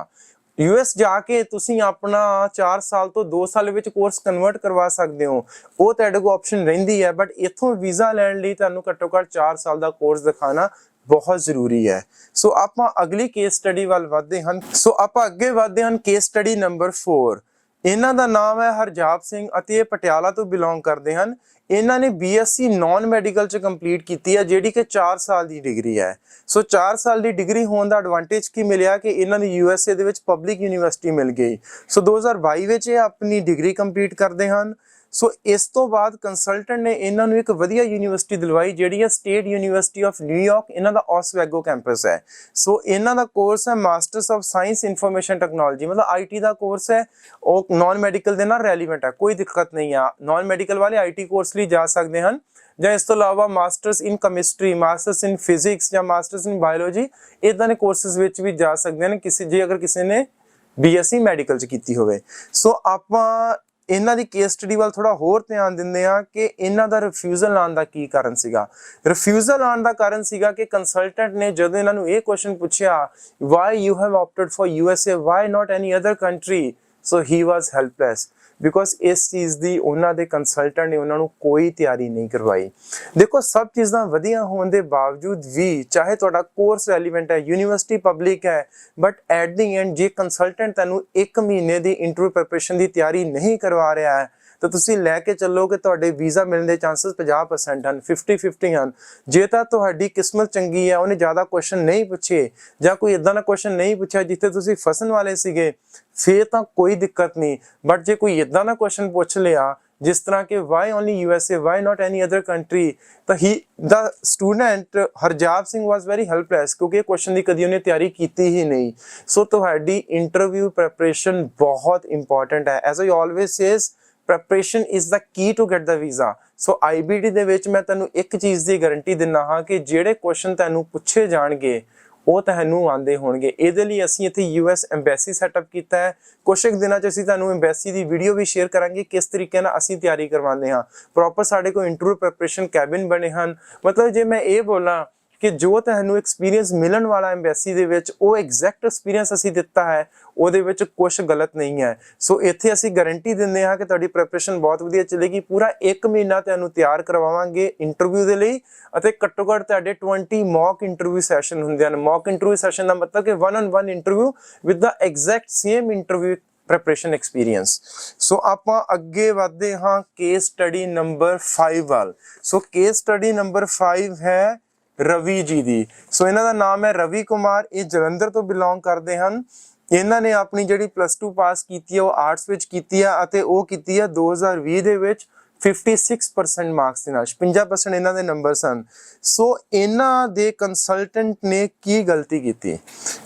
US ਜਾ ਕੇ ਤੁਸੀਂ ਆਪਣਾ 4 ਸਾਲ ਤੋਂ 2 ਸਾਲ ਵਿੱਚ ਕੋਰਸ ਕਨਵਰਟ ਕਰਵਾ ਸਕਦੇ ਹੋ, ਉਹ ਤੁਹਾਡੇ ਕੋਲ ਆਪਸ਼ਨ ਰਹਿੰਦੀ ਹੈ। ਬਟ ਇੱਥੋਂ ਵੀਜ਼ਾ ਲੈਣ ਲਈ ਤੁਹਾਨੂੰ ਘੱਟੋ ਘੱਟ 4 ਸਾਲ ਦਾ ਕੋਰਸ ਦਿਖਾਣਾ ਬਹੁਤ ਜ਼ਰੂਰੀ ਹੈ। ਸੋ ਆਪਾਂ ਅਗਲੀ ਕੇਸ ਸਟੱਡੀ ਵੱਲ ਵਧਦੇ ਹਨ। ਸੋ ਆਪਾਂ ਅੱਗੇ ਵਧਦੇ ਹਨ ਕੇਸ ਸਟੱਡੀ ਨੰਬਰ 4। ਇਹਨਾਂ ਦਾ ਨਾਮ ਹੈ ਹਰਜਾਪ ਸਿੰਘ ਅਤੇ ਇਹ ਪਟਿਆਲਾ ਤੋਂ ਬਿਲੋਂਗ ਕਰਦੇ ਹਨ। ਇਹਨਾਂ ਨੇ BSc ਨੌਨ ਮੈਡੀਕਲ ਚ ਕੰਪਲੀਟ ਕੀਤੀ ਹੈ ਜਿਹੜੀ ਕਿ 4 ਸਾਲ ਦੀ ਡਿਗਰੀ ਹੈ। ਸੋ 4 ਸਾਲ ਦੀ ਡਿਗਰੀ ਹੋਣ ਦਾ ਐਡਵਾਂਟੇਜ ਕੀ ਮਿਲਿਆ ਕਿ ਇਹਨਾਂ ਨੂੰ USA ਦੇ ਵਿੱਚ ਪਬਲਿਕ ਯੂਨੀਵਰਸਿਟੀ ਮਿਲ ਗਈ। ਸੋ 2022 ਵਿੱਚ ਇਹ ਆਪਣੀ ਡਿਗਰੀ ਕੰਪਲੀਟ ਕਰਦੇ ਹਨ। ਸੋ ਇਸ ਤੋਂ ਬਾਅਦ ਕੰਸਲਟੈਂਟ ਨੇ ਇਹਨਾਂ ਨੂੰ ਇੱਕ ਵਧੀਆ ਯੂਨੀਵਰਸਿਟੀ ਦਿਲਵਾਈ ਜਿਹੜੀ ਹੈ ਸਟੇਟ ਯੂਨੀਵਰਸਿਟੀ ਆਫ ਨਿਊਯਾਰਕ। ਇਹਨਾਂ ਦਾ ਓਸਵੈਗੋ ਕੈਂਪਸ ਹੈ। ਸੋ ਇਹਨਾਂ ਦਾ ਕੋਰਸ ਹੈ masters of science information technology, ਮਤਲਬ IT ਦਾ ਕੋਰਸ ਹੈ। ਉਹ ਨॉन ਮੈਡੀਕਲ ਦੇ ਨਾਲ ਰੈਲੀਵੈਂਟ ਹੈ, ਕੋਈ ਦਿੱਕਤ ਨਹੀਂ ਆ। ਨॉन ਮੈਡੀਕਲ ਵਾਲੇ IT ਕੋਰਸ ਲਈ ਜਾ ਸਕਦੇ ਹਨ ਜਾਂ ਇਸ ਤੋਂ ਇਲਾਵਾ ਮਾਸਟਰਸ ਇਨ ਕੈਮਿਸਟਰੀ, ਮਾਸਟਰਸ ਇਨ ਫਿਜ਼ਿਕਸ ਜਾਂ ਮਾਸਟਰਸ ਇਨ ਬਾਇਓਲੋਜੀ ਇਦਾਂ ਦੇ ਕੋਰਸਿਸ ਵਿੱਚ ਵੀ ਜਾ ਸਕਦੇ ਹਨ ਅਗਰ ਕਿਸੇ ਨੇ BSc ਮੈਡੀਕਲ ਚ ਕੀਤੀ ਹੋਵੇ। ਸੋ ਆਪਾਂ ਇਹਨਾਂ ਦੀ ਕੇਸ ਸਟੱਡੀ ਵੱਲ ਥੋੜਾ ਹੋਰ ਧਿਆਨ ਦਿੰਦੇ ਆ ਕਿ ਇਹਨਾਂ ਦਾ ਰਿਫਿਊਜ਼ਲ ਆਉਣ ਦਾ ਕੀ ਕਾਰਨ ਸੀਗਾ। ਰਿਫਿਊਜ਼ਲ ਆਉਣ ਦਾ ਕਾਰਨ ਸੀਗਾ ਕਿ ਕੰਸਲਟੈਂਟ ਨੇ ਜਦੋਂ ਇਹਨਾਂ ਨੂੰ ਇਹ ਕੁਐਸਚਨ ਪੁੱਛਿਆ why you have opted for USA, why not any other country, so he was helpless because ਇਸ ਚੀਜ਼ ਦੀ ਉਹਨਾਂ ਦੇ ਕੰਸਲਟੈਂਟ ਨੇ ਉਹਨਾਂ ਨੂੰ ਕੋਈ ਤਿਆਰੀ ਨਹੀਂ ਕਰਵਾਈ। ਦੇਖੋ ਸਭ ਚੀਜ਼ਾਂ ਵਧੀਆ ਹੋਣ ਦੇ ਬਾਵਜੂਦ ਵੀ ਚਾਹੇ ਤੁਹਾਡਾ ਕੋਰਸ ਰੈਲੀਵੈਂਟ ਹੈ, ਯੂਨੀਵਰਸਿਟੀ ਪਬਲਿਕ ਹੈ, ਬਟ ਐਟ ਦੀ ਐਂਡ ਜੇ ਕੰਸਲਟੈਂਟ ਤੁਹਾਨੂੰ 1 ਮਹੀਨੇ ਦੀ ਇੰਟਰਵਿਊ ਪ੍ਰੈਪਰੇਸ਼ਨ ਦੀ ਤਿਆਰੀ ਨਹੀਂ ਕਰਵਾ ਰਿਹਾ ਹੈ ਤਾਂ ਤੁਸੀਂ ਲੈ ਕੇ ਚੱਲੋ ਕਿ ਤੁਹਾਡੇ ਵੀਜ਼ਾ ਮਿਲਣ ਦੇ ਚਾਂਸਸ 50% ਹਨ, 50-50 ਹਨ। ਜੇ ਤਾਂ ਤੁਹਾਡੀ ਕਿਸਮਤ ਚੰਗੀ ਹੈ, ਉਹਨੇ ਜ਼ਿਆਦਾ ਕੁਐਸਚਨ ਨਹੀਂ ਪੁੱਛੇ ਜਾਂ ਕੋਈ ਇਦਾਂ ਦਾ ਕੁਐਸਚਨ ਨਹੀਂ ਪੁੱਛਿਆ ਜਿੱਥੇ ਤੁਸੀਂ ਫਸਣ ਵਾਲੇ ਸੀਗੇ, ਫੇਰ ਤਾਂ ਕੋਈ ਦਿੱਕਤ ਨਹੀਂ। ਬਟ ਜੇ ਕੋਈ ਇਦਾਂ ਦਾ ਕੁਐਸਚਨ ਪੁੱਛ ਲਿਆ ਜਿਸ ਤਰ੍ਹਾਂ ਕਿ why only USA, why not any other country, ਤਾਂ the student Harjap Singh was very helpless ਕਿਉਂਕਿ ਇਹ ਕੁਐਸਚਨ ਦੀ ਕਦੀ ਉਹਨੇ ਤਿਆਰੀ ਕੀਤੀ ਹੀ ਨਹੀਂ। ਸੋ ਤੁਹਾਡੀ ਇੰਟਰਵਿਊ ਪ੍ਰੈਪਰੇਸ਼ਨ ਬਹੁਤ ਇੰਪੋਰਟੈਂਟ ਹੈ। As I always says preparation is the key to get the visa। So IBD ਦੇ ਵਿੱਚ ਮੈਂ ਤੁਹਾਨੂੰ ਇੱਕ ਚੀਜ਼ ਦੀ ਗਾਰੰਟੀ ਦਿੰਦਾ ਹਾਂ ਕਿ ਜਿਹੜੇ ਕੁਐਸਚਨ ਤੁਹਾਨੂੰ ਪੁੱਛੇ ਜਾਣਗੇ ਉਹ ਤੁਹਾਨੂੰ ਆਉਂਦੇ ਹੋਣਗੇ। ਇਹਦੇ ਲਈ ਅਸੀਂ ਇੱਥੇ US ਐਮਬੈਸੀ ਸੈਟਅਪ ਕੀਤਾ ਹੈ। ਕੁਝ ਦਿਨਾਂ 'ਚ ਅਸੀਂ ਤੁਹਾਨੂੰ ਐਮਬੈਸੀ ਦੀ ਵੀਡੀਓ ਵੀ ਸ਼ੇਅਰ ਕਰਾਂਗੇ ਕਿਸ ਤਰੀਕੇ ਨਾਲ ਅਸੀਂ ਤਿਆਰੀ ਕਰਵਾਉਂਦੇ ਹਾਂ। ਪ੍ਰੋਪਰ ਸਾਡੇ ਕੋਲ ਇੰਟਰਵਿਊ ਪ੍ਰੈਪਰੇਸ਼ਨ ਕੈਬਿਨ ਬਣੇ ਹਨ। ਮਤਲਬ ਜੇ ਮੈਂ ਇਹ ਬੋਲਾਂ ਕਿ ਜੋ ਤੁਹਾਨੂੰ ਐਕਸਪੀਰੀਅੰਸ ਮਿਲਣ ਵਾਲਾ ਐਮਬੈਸੀ ਦੇ ਵਿੱਚ ਉਹ ਐਗਜ਼ੈਕਟ ਐਕਸਪੀਰੀਅੰਸ ਅਸੀਂ ਦਿੱਤਾ ਹੈ, ਉਹਦੇ ਵਿੱਚ ਕੁਝ ਗਲਤ ਨਹੀਂ ਹੈ। ਸੋ ਇੱਥੇ ਅਸੀਂ ਗਾਰੰਟੀ ਦਿੰਦੇ ਹਾਂ ਕਿ ਤੁਹਾਡੀ ਪ੍ਰੈਪਰੇਸ਼ਨ ਬਹੁਤ ਵਧੀਆ ਚੱਲੇਗੀ। ਪੂਰਾ 1 ਮਹੀਨਾ ਤੁਹਾਨੂੰ ਤਿਆਰ ਕਰਵਾਵਾਂਗੇ ਇੰਟਰਵਿਊ ਦੇ ਲਈ, ਅਤੇ ਘੱਟੋ ਘੱਟ ਤੁਹਾਡੇ 20 ਮੌਕ ਇੰਟਰਵਿਊ ਸੈਸ਼ਨ ਹੁੰਦੇ ਹਨ। ਮੌਕ ਇੰਟਰਵਿਊ ਸੈਸ਼ਨ ਦਾ ਮਤਲਬ ਕਿ 1-on-1 interview with the exact same interview preparation experience. So ਆਪਾਂ ਅੱਗੇ ਵਧਦੇ ਹਾਂ ਕੇਸ ਸਟੱਡੀ ਨੰਬਰ 5 ਵੱਲ। ਸੋ ਕੇਸ ਸਟੱਡੀ ਨੰਬਰ 5 ਹੈ ਰਵੀ ਜੀ ਦੀ। ਸੋ ਇਹਨਾਂ ਦਾ ਨਾਮ ਹੈ ਰਵੀ ਕੁਮਾਰ, ਇਹ ਜਲੰਧਰ ਤੋਂ ਬਿਲੋਂਗ ਕਰਦੇ ਹਨ। ਇਹਨਾਂ ਨੇ ਆਪਣੀ ਜਿਹੜੀ +2 ਪਾਸ ਕੀਤੀ ਹੈ ਉਹ ਆਰਟਸ ਵਿੱਚ ਕੀਤੀ ਹੈ, ਅਤੇ ਉਹ ਕੀਤੀ ਹੈ 2020 ਦੇ ਵਿੱਚ 56% ਮਾਰਕਸ ਦੇ ਨਾਲ। 56% ਇਹਨਾਂ ਦੇ ਨੰਬਰ ਸਨ। ਸੋ ਇਹਨਾਂ ਦੇ ਕੰਸਲਟੈਂਟ ਨੇ ਕੀ ਗਲਤੀ ਕੀਤੀ?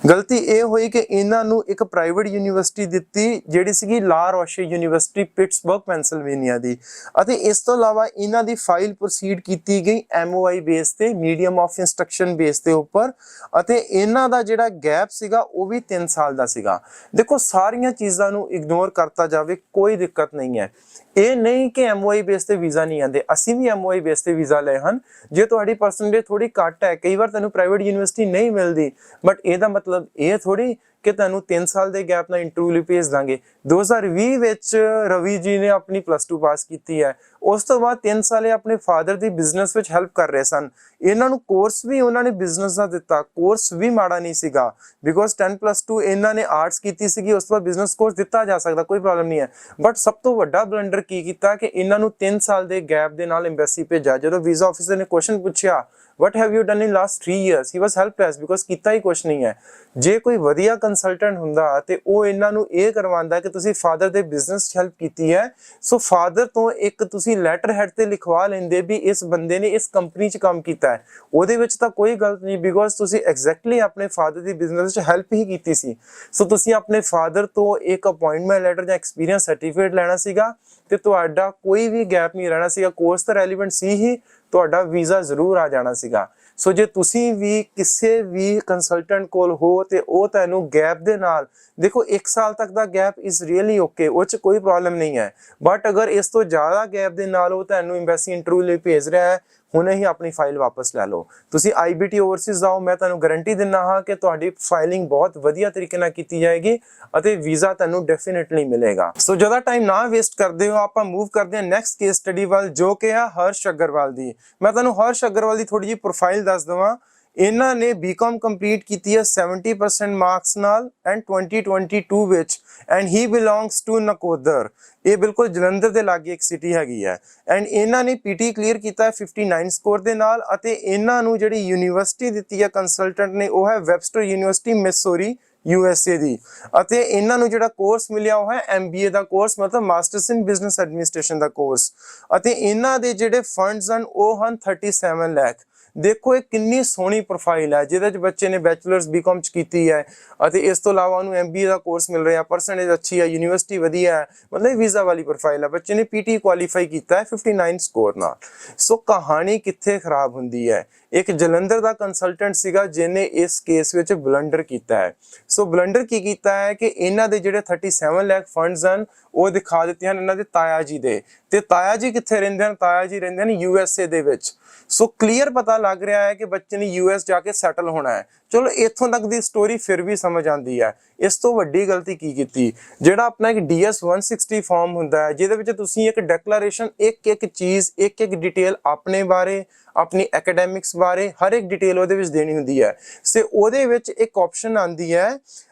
ਗਲਤੀ ਇਹ ਹੋਈ ਕਿ ਇਹਨਾਂ ਨੂੰ ਇੱਕ ਪ੍ਰਾਈਵੇਟ ਯੂਨੀਵਰਸਿਟੀ ਦਿੱਤੀ ਜਿਹੜੀ ਸੀਗੀ ਲਾ ਰੋਸ਼ੇ ਯੂਨੀਵਰਸਿਟੀ ਪਿਟਸਬਰਗ ਪੈਨਸਿਲਵੇਨੀਆ ਦੀ, ਅਤੇ ਇਸ ਤੋਂ ਇਲਾਵਾ ਇਹਨਾਂ ਦੀ ਫਾਈਲ ਪ੍ਰੋਸੀਡ ਕੀਤੀ ਗਈ MOI ਬੇਸ ਤੇ, ਮੀਡੀਅਮ ਆਫ ਇੰਸਟਰਕਸ਼ਨ ਬੇਸ ਦੇ ਉੱਪਰ, ਅਤੇ ਇਹਨਾਂ ਦਾ ਜਿਹੜਾ ਗੈਪ ਸੀਗਾ ਉਹ ਵੀ 3 ਸਾਲ ਦਾ ਸੀਗਾ। ਦੇਖੋ ਸਾਰੀਆਂ ਚੀਜ਼ਾਂ ਨੂੰ ਇਗਨੋਰ ਕਰਤਾ ਜਾਵੇ ਕੋਈ ਦਿੱਕਤ ਨਹੀਂ ਹੈ। ਇਹ ਨਹੀਂ ਕਿ MOI ਬੇਸ ਤੇ ਵੀਜ਼ਾ ਨਹੀਂ ਆਉਂਦੇ, ਅਸੀਂ ਵੀ MOI ਬੇਸ ਤੇ ਵੀਜ਼ਾ ਲਏ ਹਨ। ਜੇ ਤੁਹਾਡੀ ਪਰਸੈਂਟੇਜ ਥੋੜੀ ਘੱਟ ਹੈ, ਕਈ ਵਾਰ ਤੁਹਾਨੂੰ ਪ੍ਰਾਈਵੇਟ ਯੂਨੀਵਰਸਿਟੀ ਨਹੀਂ ਮਿਲਦੀ, ਬਟ ਇਹਦਾ ਮਤਲਬ ਇਹ ਥੋੜੀ ਕਿ ਤੁਹਾਨੂੰ 3 ਸਾਲ ਦੇ ਗੈਪ ਨਾਲ ਇੰਟਰਵਿਊ ਲਈ ਭੇਜ ਦਾਂਗੇ। 2020 ਵਿੱਚ ਰਵੀ ਜੀ ਨੇ ਆਪਣੀ +2 ਪਾਸ ਕੀਤੀ ਹੈ। ਉਸ ਤੋਂ ਬਾਅਦ 3 ਸਾਲ ਇਹ ਆਪਣੇ ਫਾਦਰ ਦੀ ਬਿਜ਼ਨਸ ਵਿੱਚ ਹੈਲਪ ਕਰ ਰਹੇ ਸਨ। ਇਹਨਾਂ ਨੂੰ ਕੋਰਸ ਵੀ ਉਹਨਾਂ ਨੇ ਬਿਜ਼ਨਸ ਦਾ ਦਿੱਤਾ, ਕੋਰਸ ਵੀ ਮਾੜਾ ਨਹੀਂ ਸੀਗਾ, ਬਿਕੋਜ਼ 10+2 ਇਹਨਾਂ ਨੇ ਆਰਟਸ ਕੀਤੀ ਸੀਗੀ, ਉਸ ਤੋਂ ਬਾਅਦ ਬਿਜ਼ਨਸ ਕੋਰਸ ਦਿੱਤਾ ਜਾ ਸਕਦਾ, ਕੋਈ ਪ੍ਰੋਬਲਮ ਨਹੀਂ ਹੈ। ਬਟ ਸਭ ਤੋਂ ਵੱਡਾ ਬਲੰਡਰ ਕੀ ਕੀਤਾ ਕਿ ਇਹਨਾਂ ਨੂੰ 3 ਸਾਲ ਦੇ ਗੈਪ ਦੇ ਨਾਲ ਐਮਬੈਸੀ ਭੇਜਿਆ। ਜਦੋਂ ਵੀਜ਼ਾ ਆਫਿਸਰ ਨੇ ਕੁਐਸਚਨ ਪੁੱਛਿਆ what have you done in last 3 years, he was helpless because ਕੀਤਾ ਹੀ ਕੁਛ ਨਹੀਂ ਹੈ। ਜੇ ਕੋਈ ਵਧੀਆ ਕੰਸਲਟੈਂਟ ਹੁੰਦਾ ਤੇ ਉਹ ਇਹਨਾਂ ਨੂੰ ਇਹ ਕਰਵਾਉਂਦਾ ਕਿ ਤੁਸੀਂ ਫਾਦਰ ਦੇ ਬਿਜ਼ਨਸ 'ਚ ਹੈਲਪ ਕੀਤੀ ਹੈ, ਸੋ ਫਾਦਰ ਤੋਂ ਇੱਕ ਤੁਸੀਂ ਲੈਟਰ ਹੈਡ ਤੇ ਲਿਖਵਾ ਲੈਂਦੇ ਵੀ ਇਸ ਬੰਦੇ ਨੇ ਇਸ ਕੰਪਨੀ 'ਚ ਕੰਮ ਕੀਤਾ ਹੈ। ਉਹਦੇ ਵਿੱਚ ਤਾਂ ਕੋਈ ਗਲਤ ਨਹੀਂ, ਬਿਕੋਜ਼ ਤੁਸੀਂ ਐਗਜ਼ੈਕਟਲੀ ਆਪਣੇ ਫਾਦਰ ਦੀ ਬਿਜ਼ਨਸ 'ਚ ਹੈਲਪ ਹੀ ਕੀਤੀ ਸੀ। ਸੋ ਤੁਸੀਂ ਆਪਣੇ ਫਾਦਰ ਤੋਂ ਇੱਕ ਅਪਾਇੰਟਮੈਂਟ ਲੈਟਰ ਜਾਂ ਐਕਸਪੀਰੀਅੰਸ ਸਰਟੀਫਿਕੇਟ ਲੈਣਾ ਸੀਗਾ, ਤੇ ਤੁਹਾਡਾ ਕੋਈ ਵੀ ਗੈਪ ਨਹੀਂ ਰਹਿਣਾ ਸੀਗਾ। ਕੋਰਸ ਤਾਂ ਰੈਲੀਵੈਂਟ ਸੀ ਹੀ, ਤੁਹਾਡਾ ਵੀਜ਼ਾ ਜ਼ਰੂਰ ਆ ਜਾਣਾ ਸੀਗਾ। ਸੋ ਜੇ ਤੁਸੀਂ ਵੀ ਕਿਸੇ ਵੀ ਕੰਸਲਟੈਂਟ ਕੋਲ ਹੋ ਤੇ ਉਹ ਤੁਹਾਨੂੰ ਗੈਪ ਦੇ ਨਾਲ, ਦੇਖੋ 1 ਸਾਲ ਤੱਕ ਦਾ ਗੈਪ ਇਜ਼ ਰੀਅਲੀ ਓਕੇ, ਉਹ 'ਚ ਕੋਈ ਪ੍ਰੋਬਲਮ ਨਹੀਂ ਹੈ, ਬਟ ਅਗਰ ਇਸ ਤੋਂ ਜ਼ਿਆਦਾ ਗੈਪ ਦੇ ਨਾਲ ਉਹ ਤੁਹਾਨੂੰ ਐਮਬੈਸੀ ਇੰਟਰਵਿਊ ਲਈ ਭੇਜ ਰਿਹਾ ਹੈ, ਹੁਣੇ ਹੀ ਆਪਣੀ ਫਾਈਲ ਵਾਪਸ ਲੈ ਲਓ। ਤੁਸੀਂ IBT ਓਵਰਸੀਜ਼ ਜਾਓ, ਮੈਂ ਤੁਹਾਨੂੰ ਗਾਰੰਟੀ ਦਿੰਦਾ ਹਾਂ ਕਿ ਤੁਹਾਡੀ ਫਾਈਲਿੰਗ ਬਹੁਤ ਵਧੀਆ ਤਰੀਕੇ ਨਾਲ ਕੀਤੀ ਜਾਏਗੀ ਅਤੇ ਵੀਜ਼ਾ ਤੁਹਾਨੂੰ ਡੈਫੀਨਿਟਲੀ ਮਿਲੇਗਾ। ਸੋ ਜ਼ਿਆਦਾ ਟਾਈਮ ਨਾ ਵੇਸਟ ਕਰਦੇ ਹੋ, ਆਪਾਂ ਮੂਵ ਕਰਦੇ ਹਾਂ ਨੈਕਸਟ ਕੇਸ ਸਟੱਡੀ ਵੱਲ, ਜੋ ਕਿ ਆ ਹਰਸ਼ ਅਗਰਵਾਲ ਦੀ। ਮੈਂ ਤੁਹਾਨੂੰ ਹਰਸ਼ ਅਗਰਵਾਲ ਦੀ ਥੋੜੀ ਜਿਹੀ ਪ੍ਰੋਫਾਈਲ ਦੱਸ ਦਵਾਂ। ਇਹਨਾਂ ਨੇ BCom ਕੰਪਲੀਟ ਕੀਤੀ ਹੈ 70% ਮਾਰਕਸ ਨਾਲ ਐਂਡ 2022 ਵਿੱਚ, and he belongs to Nakodar. ਇਹ ਬਿਲਕੁਲ ਜਲੰਧਰ ਦੇ ਲਾਗੇ ਇੱਕ ਸਿਟੀ ਹੈਗੀ ਹੈ। ਐਂਡ ਇਹਨਾਂ ਨੇ PT ਕਲੀਅਰ ਕੀਤਾ ਹੈ 59 ਸਕੋਰ ਦੇ ਨਾਲ, ਅਤੇ ਇਹਨਾਂ ਨੂੰ ਜਿਹੜੀ ਯੂਨੀਵਰਸਿਟੀ ਦਿੱਤੀ ਹੈ ਕੰਸਲਟੈਂਟ ਨੇ ਉਹ ਹੈ ਵੈਬਸਟਰ ਯੂਨੀਵਰਸਿਟੀ ਮਿਸੂਰੀ USA ਦੀ, ਅਤੇ ਇਹਨਾਂ ਨੂੰ ਜਿਹੜਾ ਕੋਰਸ ਮਿਲਿਆ ਉਹ ਹੈ MBA ਦਾ ਕੋਰਸ, ਮਤਲਬ ਮਾਸਟਰਸ ਇਨ ਬਿਜ਼ਨਸ ਐਡਮਿਨਿਸਟ੍ਰੇਸ਼ਨ ਦਾ ਕੋਰਸ, ਅਤੇ ਇਹਨਾਂ ਦੇ ਜਿਹੜੇ ਫੰਡਸ ਹਨ ਉਹ ਹਨ 37 ਲੱਖ। ਦੇਖੋ ਇਹ ਕਿੰਨੀ ਸੋਹਣੀ ਪ੍ਰੋਫਾਈਲ ਹੈ, ਜਿਹਦੇ 'ਚ ਬੱਚੇ ਨੇ ਬੈਚਲਰਸ BCom 'ਚ ਕੀਤੀ ਹੈ, ਅਤੇ ਇਸ ਤੋਂ ਇਲਾਵਾ ਉਹਨੂੰ MBA ਦਾ ਕੋਰਸ ਮਿਲ ਰਿਹਾ, ਪਰਸੈਂਟੇਜ ਅੱਛੀ ਹੈ, ਯੂਨੀਵਰਸਿਟੀ ਵਧੀਆ ਹੈ, ਮਤਲਬ ਵੀਜ਼ਾ ਵਾਲੀ ਪ੍ਰੋਫਾਈਲ ਹੈ। ਬੱਚੇ ਨੇ PT ਕੁਆਲੀਫਾਈ ਕੀਤਾ ਹੈ 59 ਸਕੋਰ ਨਾਲ। ਸੋ ਕਹਾਣੀ ਕਿੱਥੇ ਖਰਾਬ ਹੁੰਦੀ ਹੈ? ਇੱਕ ਜਲੰਧਰ ਦਾ ਕੰਸਲਟੈਂਟ ਸੀਗਾ ਜਿਹਨੇ ਇਸ ਕੇਸ ਵਿੱਚ ਬਲੰਡਰ ਕੀਤਾ ਹੈ। ਸੋ ਬਲੰਡਰ ਕੀ ਕੀਤਾ ਹੈ ਕਿ ਇਹਨਾਂ ਦੇ ਜਿਹੜੇ 37 ਲੱਖ ਫੰਡਸ ਹਨ ਉਹ ਦਿਖਾ ਦਿੱਤੇ ਹਨ ਇਹਨਾਂ ਦੇ ਤਾਇਆ ਜੀ ਦੇ, ਤੇ ਤਾਇਆ ਜੀ ਕਿੱਥੇ ਰਹਿੰਦੇ ਹਨ? ਤਾਇਆ ਜੀ ਰਹਿੰਦੇ ਹਨ USA ਦੇ ਵਿੱਚ। ਸੋ ਕਲੀਅਰ ਪਤਾ ਲੱਗ ਰਿਹਾ ਹੈ ਕਿ ਬੱਚੇ ਨੇ US ਜਾ ਕੇ ਸੈਟਲ ਹੋਣਾ ਹੈ। ਚਲੋ ਇੱਥੋਂ ਤੱਕ ਦੀ ਸਟੋਰੀ ਫਿਰ ਵੀ ਸਮਝ ਆਉਂਦੀ ਹੈ। ਇਸ ਤੋਂ ਵੱਡੀ ਗਲਤੀ ਕੀ ਕੀਤੀ? ਜਿਹੜਾ ਆਪਣਾ ਇੱਕ DS 160 ਫਾਰਮ ਹੁੰਦਾ ਹੈ, ਜਿਹਦੇ ਵਿੱਚ ਤੁਸੀਂ ਇੱਕ ਡੈਕਲੇਰੇਸ਼ਨ, ਇੱਕ ਚੀਜ਼, ਇੱਕ ਡਿਟੇਲ ਆਪਣੇ ਬਾਰੇ, ਆਪਣੀ ਐਕੈਡੈਮਿਕਸ ਬਾਰੇ, ਹਰ ਇੱਕ ਡਿਟੇਲ ਉਹਦੇ ਵਿੱਚ ਦੇਣੀ ਹੁੰਦੀ ਹੈ। ਸੇ ਉਹਦੇ ਵਿੱਚ ਇੱਕ ਆਪਸ਼ਨ ਆਉਂਦੀ ਹੈ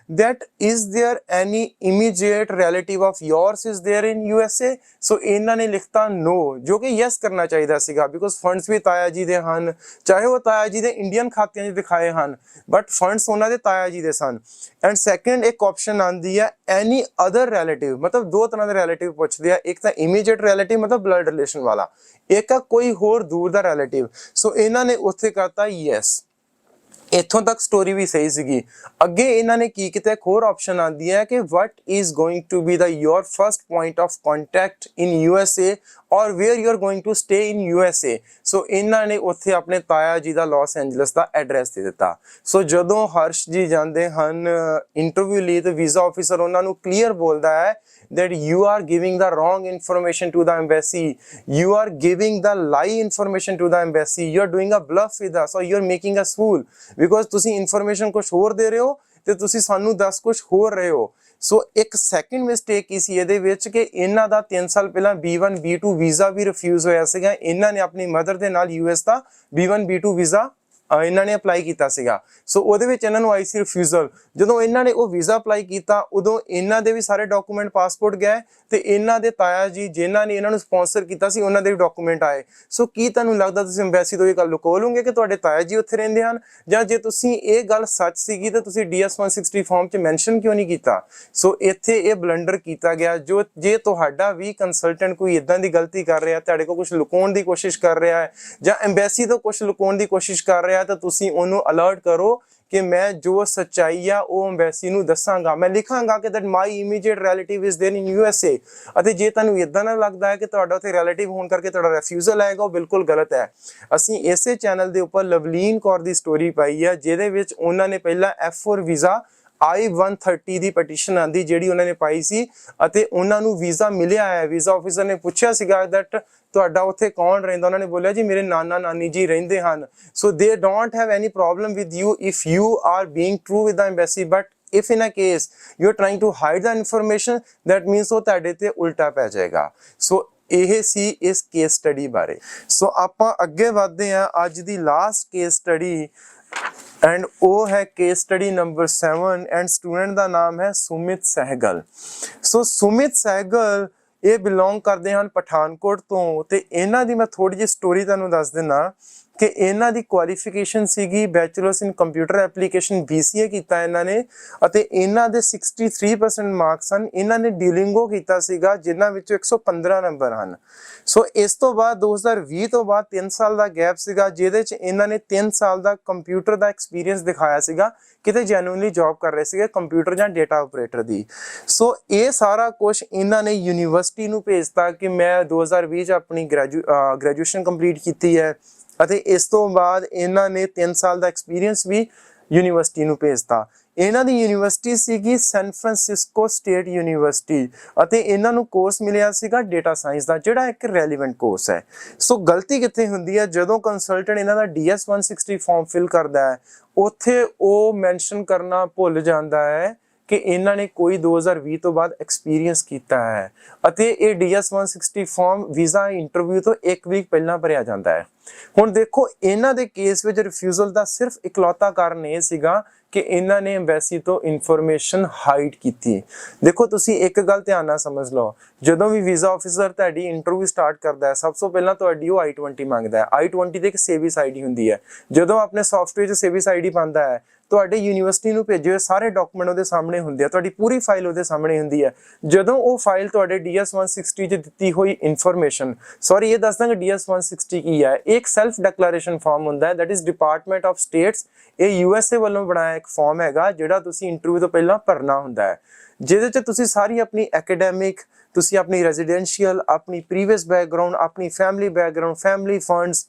that is there any immediate relative of yours is there in USA? ਸੋ ਇਹਨਾਂ ਨੇ ਲਿਖਤਾ no, ਜੋ ਕਿ yes ਕਰਨਾ ਚਾਹੀਦਾ ਸੀਗਾ, ਬਿਕੋਜ਼ ਫੰਡਸ ਵੀ ਤਾਇਆ ਜੀ ਦੇ ਹਨ, ਚਾਹੇ ਉਹ ਤਾਇਆ ਜੀ ਦੇ ਇੰਡੀਅਨ ਖਾਤਿਆਂ 'ਚ ਦਿਖਾਏ ਹਨ, ਬਟ ਫੰਡਸ ਉਹਨਾਂ ਦੇ ਤਾਇਆ ਜੀ ਦੇ ਸਨ। ਐਂਡ ਸੈਕੰਡ ਇੱਕ ਆਪਸ਼ਨ ਆਉਂਦੀ ਹੈ any other relative, ਮਤਲਬ 2 ਤਰ੍ਹਾਂ ਦੇ ਰਿਲੇਟਿਵ ਪੁੱਛਦੇ ਆ, ਇੱਕ ਤਾਂ immediate relative ਮਤਲਬ ਬਲੱਡ ਰਿਲੇਸ਼ਨ ਵਾਲਾ, ਇੱਕ ਆ ਕੋਈ ਹੋਰ ਦੂਰ ਦਾ ਰਿਲੇਟਿਵ। ਸੋ ਇਹਨਾਂ ਨੇ ਉੱਥੇ ਕਰਤਾ yes। ਇੱਥੋਂ ਤੱਕ ਸਟੋਰੀ ਵੀ ਸਹੀ ਸੀਗੀ। ਅੱਗੇ ਇਹਨਾਂ ਨੇ ਕੀ ਕੀਤਾ, ਇੱਕ ਹੋਰ ਆਪਸ਼ਨ ਆਉਂਦੀ ਹੈ ਕਿ what is going to be the your first point of contact in USA or where you are going to stay in USA। ਸੋ ਇਹਨਾਂ ਨੇ ਉੱਥੇ ਆਪਣੇ ਤਾਇਆ ਜੀ ਦਾ ਲਾਸ ਐਂਜਲਸ ਦਾ ਐਡਰੈਸ ਦੇ ਦਿੱਤਾ। ਸੋ ਜਦੋਂ ਹਰਸ਼ ਜੀ ਜਾਂਦੇ ਹਨ ਇੰਟਰਵਿਊ ਲਈ ਤੇ ਵੀਜ਼ਾ ਆਫੀਸਰ ਉਹਨਾਂ ਨੂੰ ਕਲੀਅਰ ਬੋਲਦਾ ਹੈ that you are giving the wrong information to the embassy, you are giving the lie information to the embassy, you are doing a bluff with us or you are making us fool because ਤੁਸੀਂ information ਕੁਝ ਹੋਰ ਦੇ ਰਹੇ ਹੋ ਤੇ ਤੁਸੀਂ ਸਾਨੂੰ ਦੱਸ ਕੁਝ ਹੋਰ ਰਹੇ ਹੋ। ਸੋ ਇੱਕ ਸੈਕਿੰਡ ਮਿਸਟੇਕ ਕੀ ਸੀ ਇਹਦੇ ਵਿੱਚ ਕਿ ਇਹਨਾਂ ਦਾ 3 ਸਾਲ ਪਹਿਲਾਂ B1 B2 ਵੀਜ਼ਾ ਵੀ ਰਿਫਿਊਜ਼ ਹੋਇਆ ਸੀਗਾ। ਇਹਨਾਂ ਨੇ ਆਪਣੀ ਮਦਰ ਦੇ ਨਾਲ US ਦਾ B1 B2 ਵੀਜ਼ਾ ਇਹਨਾਂ ਨੇ ਅਪਲਾਈ ਕੀਤਾ ਸੀਗਾ। ਸੋ ਉਹਦੇ ਵਿੱਚ ਇਹਨਾਂ ਨੂੰ ਆਈ ਸੀ ਰਿਫਿਊਜ਼ਲ। ਜਦੋਂ ਇਹਨਾਂ ਨੇ ਉਹ ਵੀਜ਼ਾ ਅਪਲਾਈ ਕੀਤਾ ਉਦੋਂ ਇਹਨਾਂ ਦੇ ਵੀ ਸਾਰੇ ਡਾਕੂਮੈਂਟ ਪਾਸਪੋਰਟ ਗਏ ਤੇ ਇਹਨਾਂ ਦੇ ਤਾਇਆ ਜੀ ਜਿਨ੍ਹਾਂ ਨੇ ਇਹਨਾਂ ਨੂੰ ਸਪਾਂਸਰ ਕੀਤਾ ਸੀ ਉਹਨਾਂ ਦੇ ਵੀ ਡਾਕੂਮੈਂਟ ਆਏ। ਸੋ ਕੀ ਤੁਹਾਨੂੰ ਲੱਗਦਾ ਤੁਸੀਂ ਐਮਬੈਸੀ ਤੋਂ ਇਹ ਗੱਲ ਲੁਕੋ ਲਓਗੇ ਕਿ ਤੁਹਾਡੇ ਤਾਇਆ ਜੀ ਉੱਥੇ ਰਹਿੰਦੇ ਹਨ, ਜਾਂ ਜੇ ਤੁਸੀਂ ਇਹ ਗੱਲ ਸੱਚ ਸੀਗੀ ਤਾਂ ਤੁਸੀਂ DS-160 ਫਾਰਮ 'ਚ ਮੈਂਸ਼ਨ ਕਿਉਂ ਨਹੀਂ ਕੀਤਾ? ਸੋ ਇੱਥੇ ਇਹ ਬਲੰਡਰ ਕੀਤਾ ਗਿਆ। ਜੋ ਜੇ ਤੁਹਾਡਾ ਵੀ ਕੰਸਲਟੈਂਟ ਕੋਈ ਇਦਾਂ ਦੀ ਗਲਤੀ ਕਰ ਰਿਹਾ, ਤੁਹਾਡੇ ਕੋਲ ਕੁਝ ਲੁਕਾਉਣ ਦੀ ਕੋਸ਼ਿਸ਼ ਕਰ ਰਿਹਾ ਹੈ ਜਾਂ ਐਮਬੈਸੀ ਤੋਂ ਕੁਝ ਲੁਕਾਉਣ ਦੀ ਕੋਸ਼ਿਸ਼ ਕਰ ਰਿਹਾ ਤਾਂ ਤੁਸੀਂ ਉਹਨੂੰ ਅਲਰਟ ਕਰੋ ਕਿ ਮੈਂ ਜੋ ਸੱਚਾਈ ਆ ਉਹ ਐਮਬੈਸੀ ਨੂੰ ਦੱਸਾਂਗਾ। ਮੈਂ ਲਿਖਾਂਗਾ ਕਿ that my immediate relative is there in USA। ਅਤੇ ਜੇ ਤੁਹਾਨੂੰ ਇਦਾਂ ਨਾ ਲੱਗਦਾ ਹੈ ਕਿ ਤੁਹਾਡਾ ਉੱਥੇ ਰਿਲੇਟਿਵ ਹੋਣ ਕਰਕੇ ਤੁਹਾਡਾ ਰਿਫਿਊਜ਼ਲ ਆਏਗਾ, ਉਹ ਬਿਲਕੁਲ ਗਲਤ ਹੈ। ਅਸੀਂ ਇਸੇ ਚੈਨਲ ਦੇ ਉੱਪਰ ਲਵਲੀਨ ਕੌਰ ਦੀ ਸਟੋਰੀ ਪਾਈ ਹੈ ਜਿਹਦੇ ਵਿੱਚ ਉਹਨਾਂ ਨੇ ਪਹਿਲਾਂ F4 ਵੀਜ਼ਾ I-130 ਦੀ ਪਟੀਸ਼ਨ ਆਂਦੀ ਜਿਹੜੀ ਉਹਨਾਂ ਨੇ ਪਾਈ ਸੀ ਅਤੇ ਉਹਨਾਂ ਨੂੰ ਵੀਜ਼ਾ ਮਿਲਿਆ ਹੈ। ਵੀਜ਼ਾ ਆਫੀਸਰ ਨੇ ਪੁੱਛਿਆ ਸੀਗਾ that ਤੁਹਾਡਾ ਉੱਥੇ ਕੌਣ ਰਹਿੰਦਾ, ਉਹਨਾਂ ਨੇ ਬੋਲਿਆ ਜੀ ਮੇਰੇ ਨਾਨਾ ਨਾਨੀ ਜੀ ਰਹਿੰਦੇ ਹਨ। ਸੋ they don't have any problem with you if you are being true with the embassy, but if in a case you're trying to hide the information that means ਉਹ ਤੁਹਾਡੇ ਤੇ ਉਲਟਾ ਪੈ ਜਾਏਗਾ। ਸੋ ਇਹ ਸੀ ਇਸ ਕੇਸ ਸਟੱਡੀ ਬਾਰੇ। ਸੋ ਆਪਾਂ ਅੱਗੇ ਵਧਦੇ ਹਾਂ ਅੱਜ ਦੀ ਲਾਸਟ ਕੇਸ ਸਟੱਡੀ ਐਂਡ ਉਹ ਹੈ case study number 7 and student ਦਾ ਨਾਮ ਹੈ ਸੁਮਿਤ ਸਹਿਗਲ। ਸੋ ਸੁਮਿਤ ਸਹਿਗਲ ਇਹ ਬਿਲੋਂਗ ਕਰਦੇ ਹਨ ਪਠਾਨਕੋਟ ਤੋਂ ਤੇ ਇਹਨਾਂ ਦੀ ਮੈਂ ਥੋੜੀ ਜਿਹੀ ਸਟੋਰੀ ਤੁਹਾਨੂੰ ਦੱਸ ਦਿੰਦਾ ਕਿ ਇਹਨਾਂ ਦੀ ਕੁਆਲੀਫਿਕੇਸ਼ਨ ਸੀਗੀ bachelors in computer application BCA ਕੀਤਾ ਇਹਨਾਂ ਨੇ ਅਤੇ ਇਹਨਾਂ ਦੇ 63% ਮਾਰਕਸ ਹਨ। ਇਹਨਾਂ ਨੇ ਡੀਲਿੰਗੋ ਕੀਤਾ ਸੀਗਾ ਜਿਨ੍ਹਾਂ ਵਿੱਚੋਂ 115 ਨੰਬਰ ਹਨ। ਸੋ ਇਸ ਤੋਂ ਬਾਅਦ 2020 ਤੋਂ ਬਾਅਦ 3 ਸਾਲ ਦਾ ਗੈਪ ਸੀਗਾ ਜਿਹਦੇ 'ਚ ਇਹਨਾਂ ਨੇ 3 ਸਾਲ ਦਾ ਕੰਪਿਊਟਰ ਦਾ ਐਕਸਪੀਰੀਅੰਸ ਦਿਖਾਇਆ ਸੀਗਾ, ਕਿਤੇ ਜੈਨੂਇਨਲੀ ਜੌਬ ਕਰ ਰਹੇ ਸੀਗੇ ਕੰਪਿਊਟਰ ਜਾਂ ਡੇਟਾ ਆਪਰੇਟਰ ਦੀ। ਸੋ ਇਹ ਸਾਰਾ ਕੁਝ ਇਹਨਾਂ ਨੇ ਯੂਨੀਵਰਸਿਟੀ ਨੂੰ ਭੇਜਤਾ ਕਿ ਮੈਂ 2020 'ਚ ਆਪਣੀ ਗ੍ਰੈਜੂਏਸ਼ਨ ਕੰਪਲੀਟ ਕੀਤੀ ਹੈ ਅਤੇ ਇਸ ਤੋਂ ਬਾਅਦ ਇਹਨਾਂ ਨੇ 3 ਸਾਲ ਦਾ ਐਕਸਪੀਰੀਅੰਸ ਵੀ ਯੂਨੀਵਰਸਿਟੀ ਨੂੰ ਭੇਜਤਾ। ਇਹਨਾਂ ਦੀ ਯੂਨੀਵਰਸਿਟੀ ਸੀਗੀ ਸੈਨ ਫਰਾਂਸਿਸਕੋ ਸਟੇਟ ਯੂਨੀਵਰਸਿਟੀ ਅਤੇ ਇਹਨਾਂ ਨੂੰ ਕੋਰਸ ਮਿਲਿਆ ਸੀਗਾ ਡੇਟਾ ਸਾਇੰਸ ਦਾ ਜਿਹੜਾ ਇੱਕ ਰੈਲੇਵੈਂਟ ਕੋਰਸ ਹੈ। ਸੋ ਗਲਤੀ ਕਿੱਥੇ ਹੁੰਦੀ ਹੈ, ਜਦੋਂ ਕੰਸਲਟੈਂਟ ਇਹਨਾਂ ਦਾ DS-160 ਫਾਰਮ ਫਿਲ ਕਰਦਾ ਹੈ ਉੱਥੇ ਉਹ ਮੈਂਸ਼ਨ ਕਰਨਾ ਭੁੱਲ ਜਾਂਦਾ ਹੈ ਕਿ ਇਹਨਾਂ ਨੇ ਕੋਈ 2020 ਤੋਂ ਬਾਅਦ ਐਕਸਪੀਰੀਅੰਸ ਕੀਤਾ ਹੈ ਅਤੇ ਇਹ DS-160 ਫਾਰਮ ਵੀਜ਼ਾ ਇੰਟਰਵਿਊ ਤੋਂ 1 ਵੀਕ ਪਹਿਲਾਂ ਭਰਿਆ ਜਾਂਦਾ ਹੈ। ਹੁਣ ਦੇਖੋ ਇਹਨਾਂ ਦੇ ਕੇਸ ਵਿੱਚ ਰਿਫਿਊਜ਼ਲ ਦਾ ਸਿਰਫ ਇਕਲੌਤਾ ਕਾਰਨ ਇਹ ਸੀਗਾ ਕਿ ਇਹਨਾਂ ਨੇ ਐਮਬੈਸੀ ਤੋਂ ਇਨਫੋਰਮੇਸ਼ਨ ਹਾਈਡ ਕੀਤੀ। ਦੇਖੋ ਤੁਸੀਂ ਇੱਕ ਗੱਲ ਧਿਆਨ ਨਾਲ ਸਮਝ ਲਓ, ਜਦੋਂ ਵੀ ਵੀਜ਼ਾ ਆਫੀਸਰ ਤੁਹਾਡੀ ਇੰਟਰਵਿਊ ਸਟਾਰਟ ਕਰਦਾ ਹੈ ਸਭ ਤੋਂ ਪਹਿਲਾਂ ਤੁਹਾਡੀ ਉਹ I-20 ਮੰਗਦਾ ਹੈ। I-20 ਤੇ ਇੱਕ ਸੇਵਿਸ ਆਈਡੀ ਹੁੰਦੀ ਹੈ। ਜਦੋਂ ਆਪਣੇ ਸੌਫਟਵੇਅਰ 'ਚ ਸੇਵਿਸ ਆਈਡੀ ਪਾਉਂਦਾ ਹੈ ਤੁਹਾਡੇ ਯੂਨੀਵਰਸਿਟੀ ਨੂੰ ਭੇਜੇ ਹੋਏ ਸਾਰੇ ਡਾਕੂਮੈਂਟ ਉਹਦੇ ਸਾਹਮਣੇ ਹੁੰਦੇ ਆ, ਤੁਹਾਡੀ ਪੂਰੀ ਫਾਈਲ ਉਹਦੇ ਸਾਹਮਣੇ ਹੁੰਦੀ ਹੈ। ਜਦੋਂ ਉਹ ਫਾਈਲ ਤੁਹਾਡੇ DS-160 'ਚ ਦਿੱਤੀ ਹੋਈ ਇਨਫੋਰਮੇਸ਼ਨ, ਸੌਰੀ ਇਹ ਦੱਸ ਦਾਂਗੇ DS-160 ਕੀ ਹੈ, ਇਹ ਇੱਕ ਸੈਲਫ ਡਿਕਲੇਰੇਸ਼ਨ ਫਾਰਮ ਹੁੰਦਾ ਹੈ that is department of states. ਇਹ USA ਵੱਲੋਂ ਬਣਾਇਆ ਇੱਕ ਫਾਰਮ ਹੈਗਾ ਜਿਹੜਾ ਤੁਸੀਂ ਇੰਟਰਵਿਊ ਤੋਂ ਪਹਿਲਾਂ ਭਰਨਾ ਹੁੰਦਾ ਹੈ, ਜਿਹਦੇ 'ਚ ਤੁਸੀਂ ਸਾਰੀ ਆਪਣੀ ਐਕੈਡੈਮਿਕ, ਤੁਸੀਂ ਆਪਣੀ ਰੈਜ਼ੀਡੈਂਸ਼ੀਅਲ, ਆਪਣੀ ਪ੍ਰੀਵੀਅਸ ਬੈਕਗਰਾਉਂਡ, ਆਪਣੀ ਫੈਮਿਲੀ ਬੈਕਗਰਾਉਂਡ, ਫੈਮਿਲੀ ਫੰਡਸ,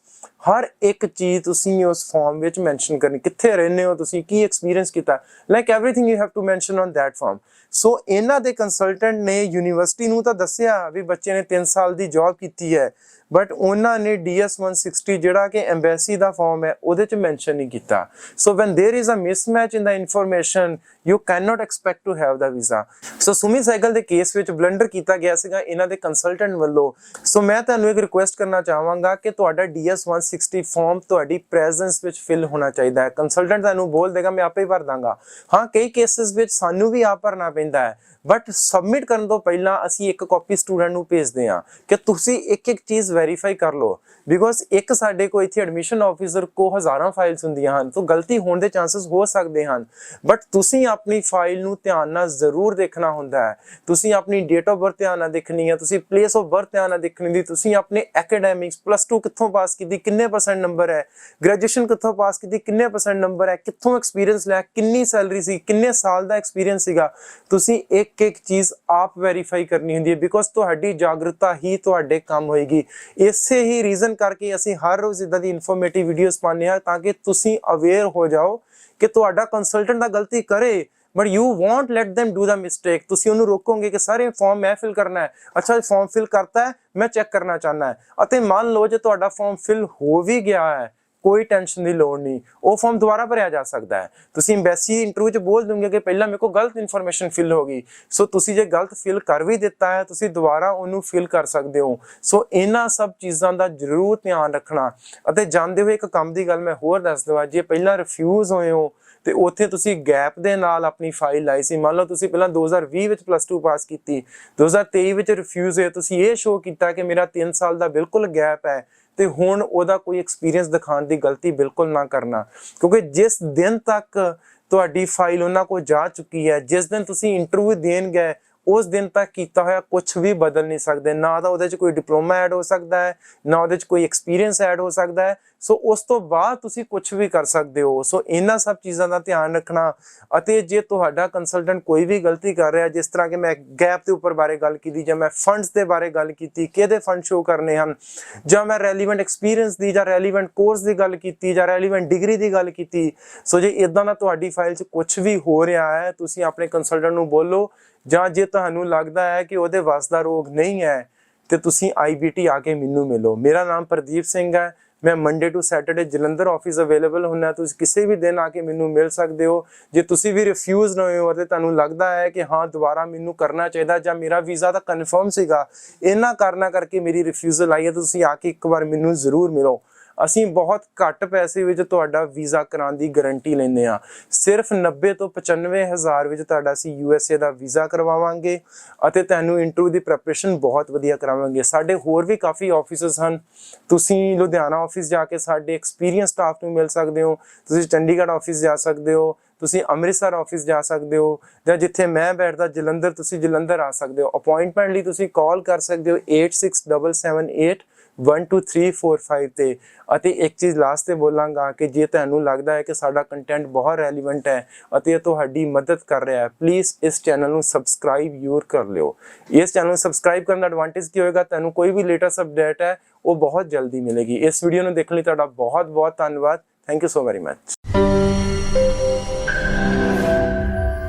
ਹਰ ਇੱਕ ਚੀਜ਼ ਤੁਸੀਂ ਉਸ ਫਾਰਮ ਵਿੱਚ ਮੈਂਸ਼ਨ ਕਰਨੀ, ਕਿੱਥੇ ਰਹਿੰਦੇ ਹੋ ਤੁਸੀਂ, ਕੀ ਐਕਸਪੀਰੀਅੰਸ ਕੀਤਾ, like everything you have to mention on that form. So ਇਹਨਾਂ ਦੇ ਕੰਸਲਟੈਂਟ ਨੇ ਯੂਨੀਵਰਸਿਟੀ ਨੂੰ ਤਾਂ ਦੱਸਿਆ ਵੀ ਬੱਚੇ ਨੇ 3 ਸਾਲ ਦੀ ਜੌਬ ਕੀਤੀ ਹੈ, ਬਟ ਉਹਨਾਂ ਨੇ DS-160 ਜਿਹੜਾ ਕਿ ਐਮਬੈਸੀ ਦਾ ਫਾਰਮ ਹੈ ਉਹਦੇ 'ਚ ਮੈਂਸ਼ਨ ਨਹੀਂ ਕੀਤਾ। So when there is a mismatch in the information you can not expect to have the visa. So Sumit Sehgal ਦੇ ਕੇਸ ਵਿੱਚ ਬਲੰਡਰ ਕੀਤਾ ਗਿਆ ਸੀਗਾ ਇਹਨਾਂ ਦੇ ਕੰਸਲਟੈਂਟ ਵੱਲੋਂ। ਸੋ ਮੈਂ ਤੁਹਾਨੂੰ ਇੱਕ ਰਿਕੁਐਸਟ ਕਰਨਾ ਚਾਹਾਂਗਾ ਕਿ ਤੁਹਾਡਾ DS-160 ਫਾਰਮ ਤੁਹਾਡੀ ਪ੍ਰੈਜ਼ੈਂਸ ਵਿੱਚ ਫਿਲ ਹੋਣਾ ਚਾਹੀਦਾ ਹੈ। ਕੰਸਲਟੈਂਟ ਤੁਹਾਨੂੰ ਬੋਲ ਦੇਗਾ ਮੈਂ ਆਪੇ ਹੀ ਭਰ ਦਾਂਗਾ। ਹਾਂ, ਕਈ ਕੇਸਿਸ ਵਿੱਚ ਸਾਨੂੰ ਵੀ ਆਪ ਭਰਨਾ ਪੈਂਦਾ ਹੈ, ਬਟ ਸਬਮਿਟ ਕਰਨ ਤੋਂ ਪਹਿਲਾਂ ਅਸੀਂ ਇੱਕ ਕਾਪੀ ਸਟੂਡੈਂਟ ਨੂੰ ਭੇਜਦੇ ਹਾਂ ਕਿ ਤੁਸੀਂ ਇੱਕ ਇੱਕ ਚੀਜ਼ ਵੈਰੀਫਾਈ ਕਰ ਲਓ, ਬਿਕੋਜ਼ ਇੱਕ ਸਾਡੇ ਕੋਲ ਇੱਥੇ ਐਡਮਿਸ਼ਨ ਆਫਿਸਰ ਕੋ ਹਜ਼ਾਰਾਂ ਫਾਈਲਸ ਹੁੰਦੀਆਂ ਹਨ, ਤਾਂ ਗਲਤੀ ਹੋਣ ਦੇ ਚਾਂਸਸ ਹੋ ਸਕਦੇ ਹਨ। ਬਟ ਤੁਸੀਂ ਆਪਣੀ ਫਾਈਲ ਨੂੰ ਧਿਆਨ ਨਾਲ ਜ਼ਰੂਰ ਜ਼ਰੂਰ ਦੇਖਣਾ ਹੁੰਦਾ ਹੈ। ਤੁਸੀਂ ਆਪਣੀ ਡੇਟ ਆਫ ਬਰਥ ਧਿਆਨ ਨਾਲ ਦੇਖਣੀ ਹੈ, ਤੁਸੀਂ ਪਲੇਸ ਆਫ ਬਰਥ ਧਿਆਨ ਨਾਲ ਦੇਖਣੀ ਦੀ, ਤੁਸੀਂ ਆਪਣੇ ਐਕੈਡੈਮਿਕਸ +2 ਕਿੱਥੋਂ ਪਾਸ ਕੀਤੀ, ਕਿੰਨੇ % ਨੰਬਰ ਹੈ, ਗ੍ਰੈਜੂਏਸ਼ਨ ਕਿੱਥੋਂ ਪਾਸ ਕੀਤੀ, ਕਿੰਨੇ % ਨੰਬਰ ਹੈ, ਕਿੱਥੋਂ ਐਕਸਪੀਰੀਅੰਸ ਲਿਆ, ਕਿੰਨੀ ਸੈਲਰੀ ਸੀ, ਕਿੰਨੇ ਸਾਲ ਦਾ ਐਕਸਪੀਰੀਅੰਸ ਸੀਗਾ। ਤੁਸੀਂ ਇੱਕ ਇੱਕ ਚੀਜ਼ ਆਪ ਵੈਰੀਫਾਈ ਕਰਨੀ ਹੁੰਦੀ ਹੈ, ਬਿਕੋਜ਼ ਤੁਹਾਡੀ ਜਾਗਰੂਕਤਾ ਹੀ ਤੁਹਾਡੇ ਕੰਮ ਹੋਏਗੀ। ਇਸੇ ਹੀ ਰੀਜ਼ਨ ਕਰਕੇ ਅਸੀਂ ਹਰ ਰੋਜ਼ ਇਦਾਂ ਦੀ ਇਨਫੋਰਮੇਟਿਵ ਵੀਡੀਓਜ਼ ਪਾਉਂਦੇ ਹਾਂ, ਤਾਂ ਕਿ ਤੁਸੀਂ ਅਵੇਅਰ ਹੋ ਜਾਓ ਕਿ ਤੁਹਾਡਾ ਕੰਸਲਟੈਂਟ ਤਾਂ ਗਲਤੀ ਕਰੇ, but you won't let them do the mistake. ਤੁਸੀਂ ਉਹਨੂੰ ਰੋਕੋਗੇ ਕਿ ਸਾਰੇ ਫਾਰਮ ਮੈਂ ਫਿਲ ਕਰਨਾ ਹੈ, ਅੱਛਾ ਫਾਰਮ ਫਿਲ ਕਰਤਾ ਹੈ, ਮੈਂ ਚੈੱਕ ਕਰਨਾ ਚਾਹੁੰਦਾ ਹੈ, ਅਤੇ ਮੰਨ ਲਓ ਜੇ ਤੁਹਾਡਾ ਫਾਰਮ ਫਿਲ ਹੋ ਵੀ ਗਿਆ ਹੈ, ਕੋਈ ਟੈਨਸ਼ਨ ਦੀ ਲੋੜ ਨਹੀਂ, ਉਹ ਫਾਰਮ ਦੁਬਾਰਾ ਭਰਿਆ ਜਾ ਸਕਦਾ ਹੈ। ਤੁਸੀਂ ਐਮਬੈਸੀ ਇੰਟਰਵਿਊ 'ਚ ਬੋਲ ਦੋਗੇ ਕਿ ਪਹਿਲਾਂ ਮੇਰੇ ਕੋਲ ਗਲਤ ਇਨਫੋਰਮੇਸ਼ਨ ਫਿਲ ਹੋ ਗਈ, ਸੋ ਤੁਸੀਂ ਜੇ ਗਲਤ ਫਿਲ ਕਰ ਵੀ ਦਿੱਤਾ ਹੈ, ਤੁਸੀਂ ਦੁਬਾਰਾ ਉਹਨੂੰ ਫਿਲ ਕਰ ਸਕਦੇ ਹੋ। ਸੋ ਇਹਨਾਂ ਸਭ ਚੀਜ਼ਾਂ ਦਾ ਜ਼ਰੂਰ ਧਿਆਨ ਰੱਖਣਾ। ਅਤੇ ਜਾਂਦੇ ਹੋਏ ਇੱਕ ਕੰਮ ਦੀ ਗੱਲ ਮੈਂ ਹੋਰ ਦੱਸ ਦਵਾਂ, ਜੇ ਪਹਿਲਾਂ ਰਿਫਿਊਜ਼ ਹੋਏ ਹੋ ਤੇ ਉੱਥੇ ਤੁਸੀਂ ਗੈਪ ਦੇ ਨਾਲ ਆਪਣੀ ਫਾਈਲ ਲਾਈ ਸੀ, ਮੰਨ ਲਓ ਤੁਸੀਂ ਪਹਿਲਾਂ 2020 ਵਿੱਚ +2 ਪਾਸ ਕੀਤੀ, 2023 ਵਿੱਚ ਰਿਫਿਊਜ਼ ਹੋਏ, ਤੁਸੀਂ ਇਹ ਸ਼ੋਅ ਕੀਤਾ ਕਿ ਮੇਰਾ 3 ਸਾਲ ਦਾ ਬਿਲਕੁਲ ਗੈਪ ਹੈ, ਤੇ ਹੁਣ ਉਹਦਾ ਕੋਈ ਐਕਸਪੀਰੀਅੰਸ ਦਿਖਾਉਣ ਦੀ ਗਲਤੀ ਬਿਲਕੁਲ ਨਾ ਕਰਨਾ, ਕਿਉਂਕਿ ਜਿਸ ਦਿਨ ਤੱਕ ਤੁਹਾਡੀ ਫਾਈਲ ਉਹਨਾਂ ਕੋਲ ਜਾ ਚੁੱਕੀ ਹੈ, ਜਿਸ ਦਿਨ ਤੁਸੀਂ ਇੰਟਰਵਿਊ ਦੇਣ ਗਏ, ਉਸ ਦਿਨ ਤੱਕ ਕੀਤਾ ਹੋਇਆ ਕੁਝ ਵੀ ਬਦਲ ਨਹੀਂ ਸਕਦੇ। ਨਾ ਤਾਂ ਉਹਦੇ 'ਚ ਕੋਈ ਡਿਪਲੋਮਾ ਐਡ ਹੋ ਸਕਦਾ ਹੈ, ਨਾ ਉਹਦੇ 'ਚ ਕੋਈ ਐਕਸਪੀਰੀਅੰਸ ਐਡ ਹੋ ਸਕਦਾ ਹੈ। ਸੋ ਉਸ ਤੋਂ ਬਾਅਦ ਤੁਸੀਂ ਕੁਝ ਵੀ ਕਰ ਸਕਦੇ ਹੋ। ਸੋ ਇਹਨਾਂ ਸਭ ਚੀਜ਼ਾਂ ਦਾ ਧਿਆਨ ਰੱਖਣਾ। ਅਤੇ ਜੇ ਤੁਹਾਡਾ ਕੰਸਲਟੈਂਟ ਕੋਈ ਵੀ ਗਲਤੀ ਕਰ ਰਿਹਾ, ਜਿਸ ਤਰ੍ਹਾਂ ਕਿ ਮੈਂ ਗੈਪ ਦੇ ਉੱਪਰ ਬਾਰੇ ਗੱਲ ਕੀਤੀ, ਜਾਂ ਮੈਂ ਫੰਡਸ ਦੇ ਬਾਰੇ ਗੱਲ ਕੀਤੀ, ਕਿਹਦੇ ਫੰਡ ਸ਼ੋ ਕਰਨੇ ਹਨ, ਜਾਂ ਮੈਂ ਰੈਲੀਵੈਂਟ ਐਕਸਪੀਰੀਅੰਸ ਦੀ ਜਾਂ ਰੈਲੀਵੈਂਟ ਕੋਰਸ ਦੀ ਗੱਲ ਕੀਤੀ, ਜਾਂ ਰੈਲੀਵੈਂਟ ਡਿਗਰੀ ਦੀ ਗੱਲ ਕੀਤੀ, ਸੋ ਜੇ ਇਦਾਂ ਦਾ ਤੁਹਾਡੀ ਫਾਈਲ 'ਚ ਕੁਝ ਵੀ ਹੋ ਰਿਹਾ ਹੈ, ਤੁਸੀਂ ਆਪਣੇ ਕੰਸਲਟੈਂਟ ਨੂੰ ਬੋਲੋ, ਜਾਂ ਜੇ ਤੁਹਾਨੂੰ ਲੱਗਦਾ ਹੈ ਕਿ ਉਹਦੇ ਵੱਸ ਦਾ ਰੋਗ ਨਹੀਂ ਹੈ, ਤੇ ਤੁਸੀਂ IBT ਆ ਕੇ ਮੈਨੂੰ ਮਿਲੋ। ਮੇਰਾ ਨਾਮ ਪ੍ਰਦੀਪ ਸਿੰਘ ਹੈ, ਮੈਂ Monday to Saturday Jalandhar office available ਹੁੰਦਾ, ਤੁਸੀਂ ਕਿਸੇ ਵੀ ਦਿਨ ਆ ਕੇ ਮੈਨੂੰ ਮਿਲ ਸਕਦੇ ਹੋ। ਜੇ ਤੁਸੀਂ ਵੀ ਰਿਫਿਊਜ਼ ਨਾ ਹੋਏ ਹੋ ਅਤੇ ਤੁਹਾਨੂੰ ਲੱਗਦਾ ਹੈ ਕਿ ਹਾਂ ਦੁਬਾਰਾ ਮੈਨੂੰ ਕਰਨਾ ਚਾਹੀਦਾ, ਜਾਂ ਮੇਰਾ ਵੀਜ਼ਾ ਤਾਂ ਕਨਫਰਮ ਸੀਗਾ, ਇਹਨਾਂ ਕਾਰਨਾਂ ਕਰਕੇ ਮੇਰੀ ਰਿਫਿਊਜ਼ਲ ਆਈ ਹੈ, ਤੁਸੀਂ ਆ ਕੇ ਇੱਕ ਵਾਰ ਮੈਨੂੰ ਜ਼ਰੂਰ ਮਿਲੋ। ਅਸੀਂ ਬਹੁਤ ਘੱਟ ਪੈਸੇ ਵਿੱਚ ਤੁਹਾਡਾ ਵੀਜ਼ਾ ਕਰਾਉਣ ਦੀ ਗਾਰੰਟੀ ਲੈਂਦੇ ਹਾਂ। ਸਿਰਫ 90 ਤੋਂ 95 ਹਜ਼ਾਰ ਵਿੱਚ ਤੁਹਾਡਾ ਅਸੀਂ USA ਦਾ ਵੀਜ਼ਾ ਕਰਵਾਵਾਂਗੇ, ਅਤੇ ਤੁਹਾਨੂੰ ਇੰਟਰਵਿਊ ਦੀ ਪ੍ਰੈਪਰੇਸ਼ਨ ਬਹੁਤ ਵਧੀਆ ਕਰਾਵਾਂਗੇ। ਸਾਡੇ ਹੋਰ ਵੀ ਕਾਫੀ ਆਫਿਸਿਸ ਹਨ। ਤੁਸੀਂ ਲੁਧਿਆਣਾ ਆਫਿਸ ਜਾ ਕੇ ਸਾਡੇ ਐਕਸਪੀਰੀਅੰਸ ਸਟਾਫ ਨੂੰ ਮਿਲ ਸਕਦੇ ਹੋ, ਤੁਸੀਂ ਚੰਡੀਗੜ੍ਹ ਆਫਿਸ ਜਾ ਸਕਦੇ ਹੋ, ਤੁਸੀਂ ਅੰਮ੍ਰਿਤਸਰ ਆਫਿਸ ਜਾ ਸਕਦੇ ਹੋ, ਜਾਂ ਜਿੱਥੇ ਮੈਂ ਬੈਠਦਾ ਜਲੰਧਰ, ਤੁਸੀਂ ਜਲੰਧਰ ਆ ਸਕਦੇ ਹੋ। ਅਪਾਇੰਟਮੈਂਟ ਲਈ ਤੁਸੀਂ ਕਾਲ ਕਰ ਸਕਦੇ ਹੋ 8677812345 ਤੇ। ਅਤੇ ਇੱਕ ਚੀਜ਼ ਲਾਸਟ ਤੇ ਬੋਲਾਂਗਾ ਕਿ ਜੇ ਤੁਹਾਨੂੰ ਲੱਗਦਾ ਹੈ ਕਿ ਸਾਡਾ ਕੰਟੈਂਟ ਬਹੁਤ ਰੈਲੀਵੈਂਟ ਹੈ ਅਤੇ ਇਹ ਤੁਹਾਡੀ ਮਦਦ ਕਰ ਰਿਹਾ ਹੈ, ਪਲੀਜ਼ ਇਸ ਚੈਨਲ ਨੂੰ ਸਬਸਕ੍ਰਾਈਬ ਜ਼ਰੂਰ ਕਰ ਲਿਓ। ਇਸ ਚੈਨਲ ਨੂੰ ਸਬਸਕ੍ਰਾਈਬ ਕਰਨ ਦਾ ਐਡਵਾਂਟੇਜ ਕੀ ਹੋਏਗਾ, ਤੁਹਾਨੂੰ ਕੋਈ ਵੀ ਲੇਟੈਸਟ ਅਪਡੇਟ ਹੈ ਉਹ ਬਹੁਤ ਜਲਦੀ ਮਿਲੇਗੀ। ਇਸ ਵੀਡੀਓ ਨੂੰ ਦੇਖਣ ਲਈ ਤੁਹਾਡਾ ਬਹੁਤ ਬਹੁਤ ਧੰਨਵਾਦ। Thank you so very much.